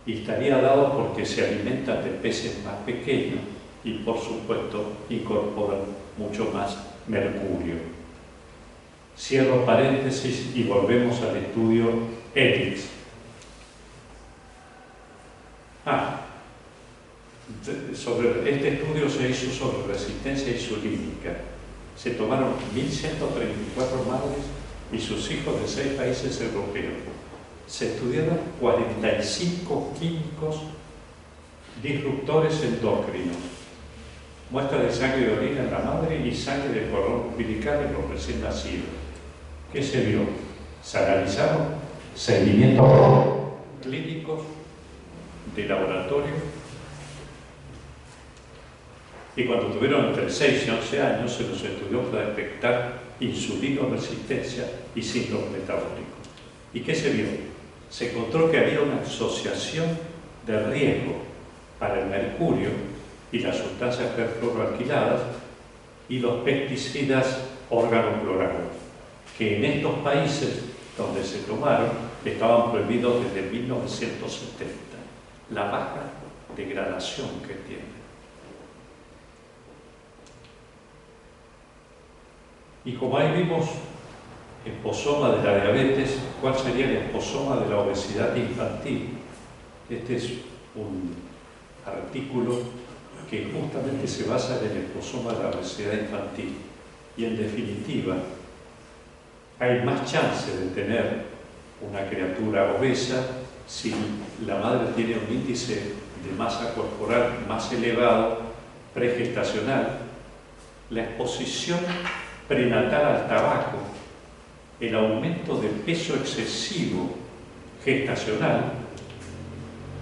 Y estaría dado porque se alimentan de peces más pequeños y, por supuesto, incorporan mucho más mercurio. Cierro paréntesis y volvemos al estudio ELIX. Este estudio se hizo sobre resistencia insulínica. Se tomaron 1.134 madres y sus hijos de 6 países europeos. Se estudiaron 45 químicos disruptores endocrinos, muestras de sangre de orina en la madre y sangre del cordón umbilical en los recién nacidos. ¿Qué se vio? Se analizaron seguimientos clínicos de laboratorio y cuando tuvieron entre 6 y 11 años se los estudió para detectar insulinoresistencia y síndrome metabólico. ¿Y qué se vio? Se encontró que había una asociación de riesgo para el mercurio y las sustancias perfluoroalquiladas y los pesticidas organoclorados, que en estos países donde se tomaron estaban prohibidos desde 1970. La baja degradación que tienen. Y como ahí vimos esposoma de la diabetes, ¿cuál sería el esposoma de la obesidad infantil? Este es un artículo que justamente se basa en el esposoma de la obesidad infantil. Y en definitiva, hay más chance de tener una criatura obesa si la madre tiene un índice de masa corporal más elevado, pregestacional, la exposición prenatal al tabaco, el aumento de peso excesivo gestacional,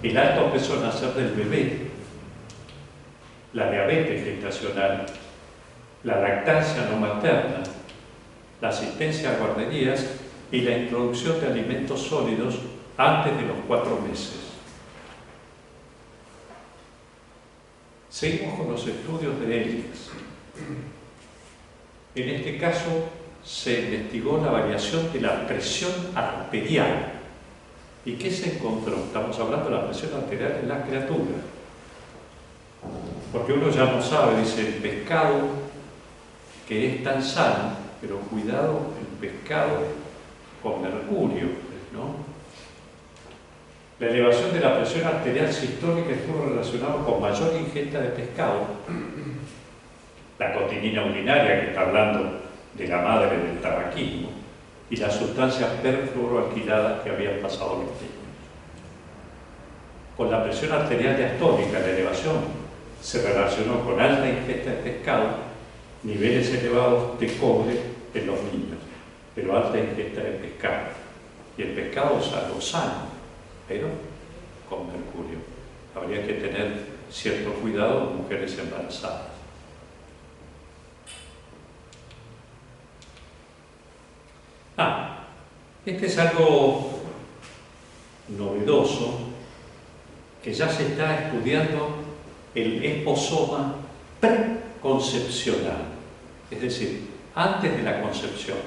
el alto peso al nacer del bebé, la diabetes gestacional, la lactancia no materna, la asistencia a guarderías y la introducción de alimentos sólidos antes de los 4 meses. Seguimos con los estudios de Elix. En este caso se investigó la variación de la presión arterial. ¿Y qué se encontró? Estamos hablando de la presión arterial en la criatura. Porque uno ya no sabe, dice, el pescado que es tan sano, pero cuidado, el pescado con mercurio, ¿no? La elevación de la presión arterial sistólica estuvo relacionada con mayor ingesta de pescado. La cotinina urinaria, que está hablando de la madre del tabaquismo, y las sustancias perfluoroalquiladas que habían pasado los niños. Con la presión arterial diastólica, la elevación se relacionó con alta ingesta de pescado, niveles elevados de cobre en los niños, pero alta ingesta de pescado. Y el pescado es algo sano, pero con mercurio. Habría que tener cierto cuidado con mujeres embarazadas. Este es algo novedoso, que ya se está estudiando el esposoma preconcepcional, es decir, antes de la concepción.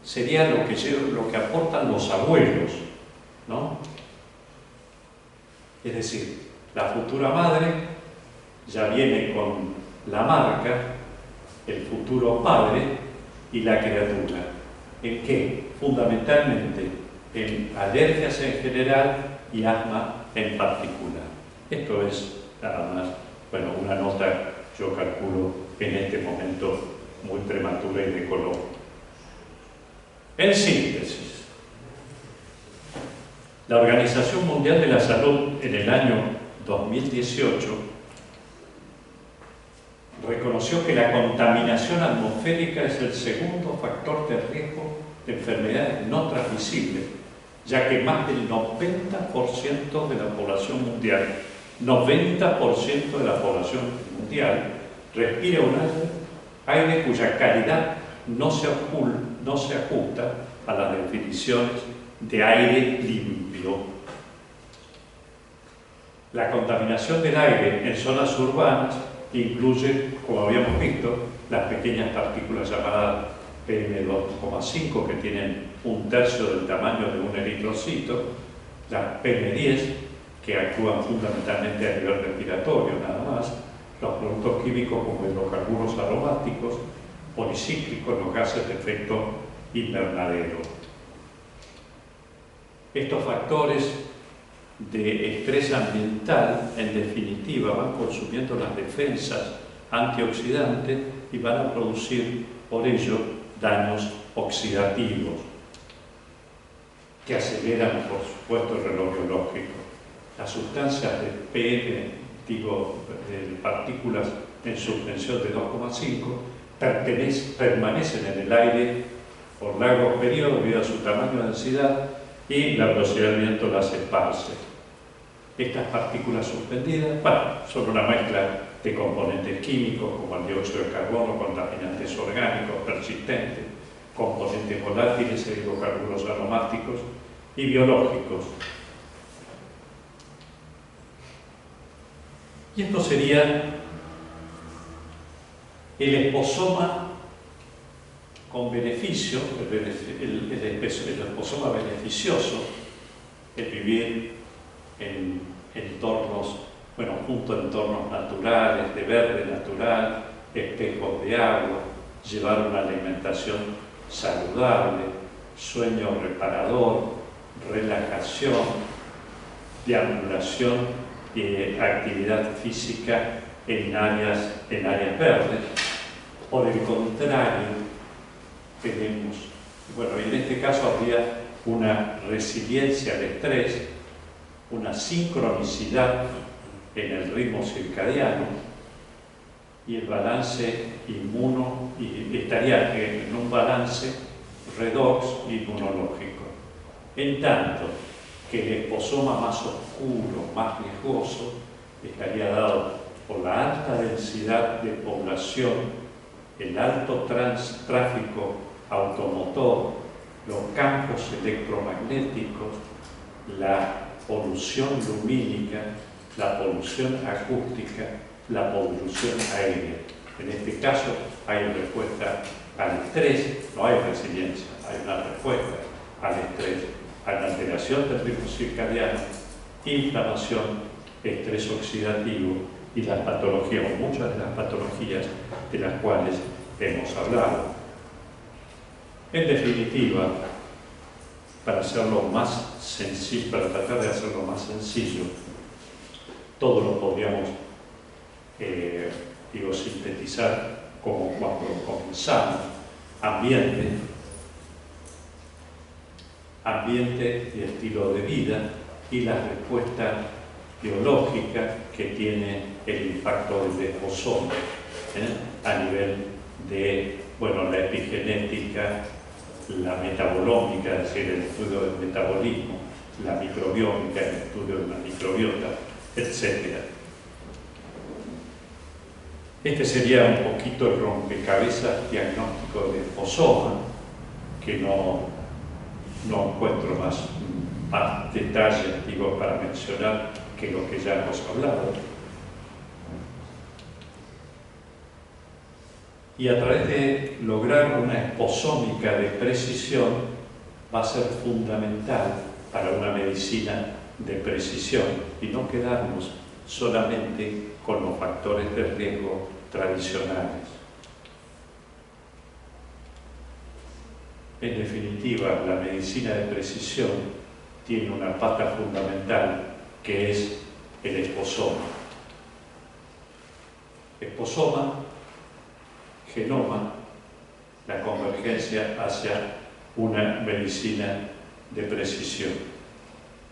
Sería lo que aportan los abuelos, ¿no? Es decir, la futura madre ya viene con la marca, el futuro padre y la criatura. ¿En qué? Fundamentalmente en alergias en general y asma en particular. Esto es nada más, bueno, una nota, yo calculo, en este momento muy prematura y de color. En síntesis, la Organización Mundial de la Salud en el año 2018 reconoció que la contaminación atmosférica es el segundo factor de riesgo de enfermedades no transmisibles, ya que más del 90% de la población mundial, 90% de la población mundial respira un aire cuya calidad no se ajusta a las definiciones de aire limpio. La contaminación del aire en zonas urbanas incluye, como habíamos visto, las pequeñas partículas llamadas PM2,5, que tienen 1/3 del tamaño de un eritrocito, las PM10, que actúan fundamentalmente a nivel respiratorio nada más, los productos químicos como hidrocarburos aromáticos, policíclicos, los gases de efecto invernadero. Estos factores de estrés ambiental, en definitiva, van consumiendo las defensas antioxidantes y van a producir, por ello, daños oxidativos que aceleran, por supuesto, el reloj biológico. Las sustancias de PM, de partículas en suspensión de 2,5, permanecen en el aire por largos periodos debido a su tamaño y densidad, y la velocidad del viento las esparce. Estas partículas suspendidas, son una mezcla de componentes químicos como el dióxido de carbono, contaminantes orgánicos persistentes, componentes volátiles e hidrocarburos aromáticos y biológicos. Y esto sería el esposoma con beneficio, el esposoma beneficioso, el vivir en entornos, junto a entornos naturales, de verde natural, espejos de agua, llevar una alimentación saludable, sueño reparador, relajación, deambulación y actividad física en áreas verdes. Por el contrario, tenemos, en este caso habría una resiliencia al estrés, una sincronicidad en el ritmo circadiano y el balance inmuno, y estaría en un balance redox inmunológico. En tanto que el esposoma más oscuro, más riesgoso, estaría dado por la alta densidad de población, el alto tráfico automotor, los campos electromagnéticos, la polución lumínica, la polución acústica, la polución aérea. En este caso hay respuesta al estrés, no hay resiliencia, hay una respuesta al estrés, a la alteración del ritmo circadiano, inflamación, estrés oxidativo y las patologías, o muchas de las patologías de las cuales hemos hablado. En definitiva, para hacerlo más sencillo, para tratar de hacerlo más sencillo, todo lo podríamos sintetizar como cuando comenzamos: ambiente y estilo de vida, y la respuesta biológica que tiene el impacto del esposoma a nivel de la epigenética, la metabolómica, es decir, el estudio del metabolismo, la microbiómica, el estudio de la microbiota, etc. Este sería un poquito el rompecabezas diagnóstico del esposoma, que no encuentro más detalles para mencionar que lo que ya hemos hablado. Y a través de lograr una esposómica de precisión va a ser fundamental para una medicina de precisión y no quedarnos solamente con los factores de riesgo tradicionales. En definitiva, la medicina de precisión tiene una pata fundamental que es el esposoma. Esposoma, genoma, la convergencia hacia una medicina de precisión.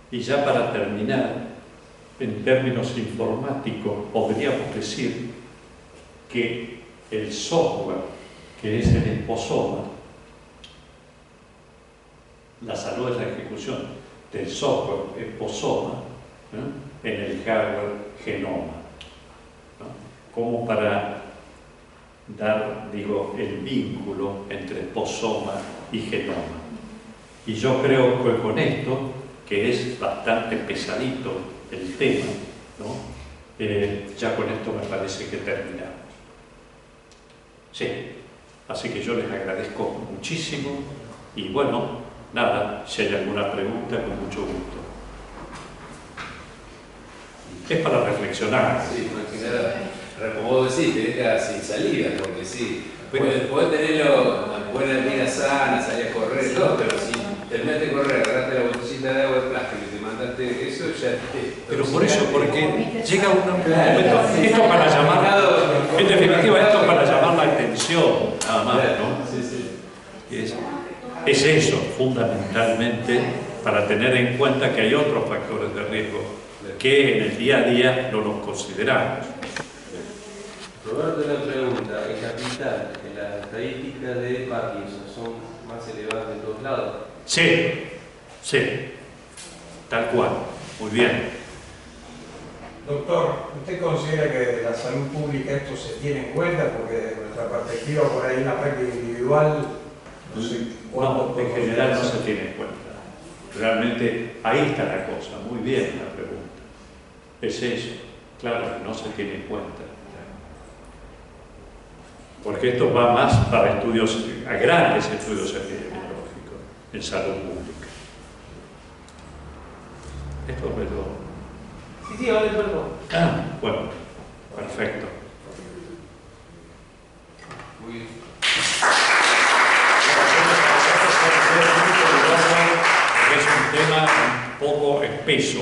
Y ya para terminar, en términos informáticos, podríamos decir que el software, que es el esposoma, la salud es la ejecución del software esposoma en el hardware genoma, como para dar, el vínculo entre esposoma y genoma. Y yo creo que con esto, que es bastante pesadito el tema, ya con esto me parece que terminamos. Sí, así que yo les agradezco muchísimo y nada, si hay alguna pregunta, con mucho gusto. Es para reflexionar. Sí, más que nada, como vos decís, te deja sin salida, porque sí, podés tener buena vida sana, salir a correr, todo, pero si terminaste de correr, agarraste la botellita de agua de plástico y te mandaste eso, ya te... Pero por eso, porque llega un momento, esto para llamar, en definitiva, esto para llamar la atención, nada más, ¿no? Sí, sí. Es Es eso, fundamentalmente, para tener en cuenta que hay otros factores de riesgo que en el día a día no los consideramos. Roberto, una pregunta. En Capital, las estadísticas de Parkinson son más elevadas en todos lados. Sí, sí, tal cual, muy bien. Doctor, ¿usted considera que desde la salud pública esto se tiene en cuenta? Porque desde nuestra perspectiva, por ahí en la práctica individual, no sé cuánto... No, en general no se tiene en cuenta. Realmente ahí está la cosa, muy bien la pregunta. Es eso, claro, no se tiene en cuenta. Porque esto va más para estudios, a grandes estudios epidemiológicos en salud pública. Esto es todo. Sí, vale, perdón. Ah, bueno, perfecto. Muy bien. Es un tema un poco espeso.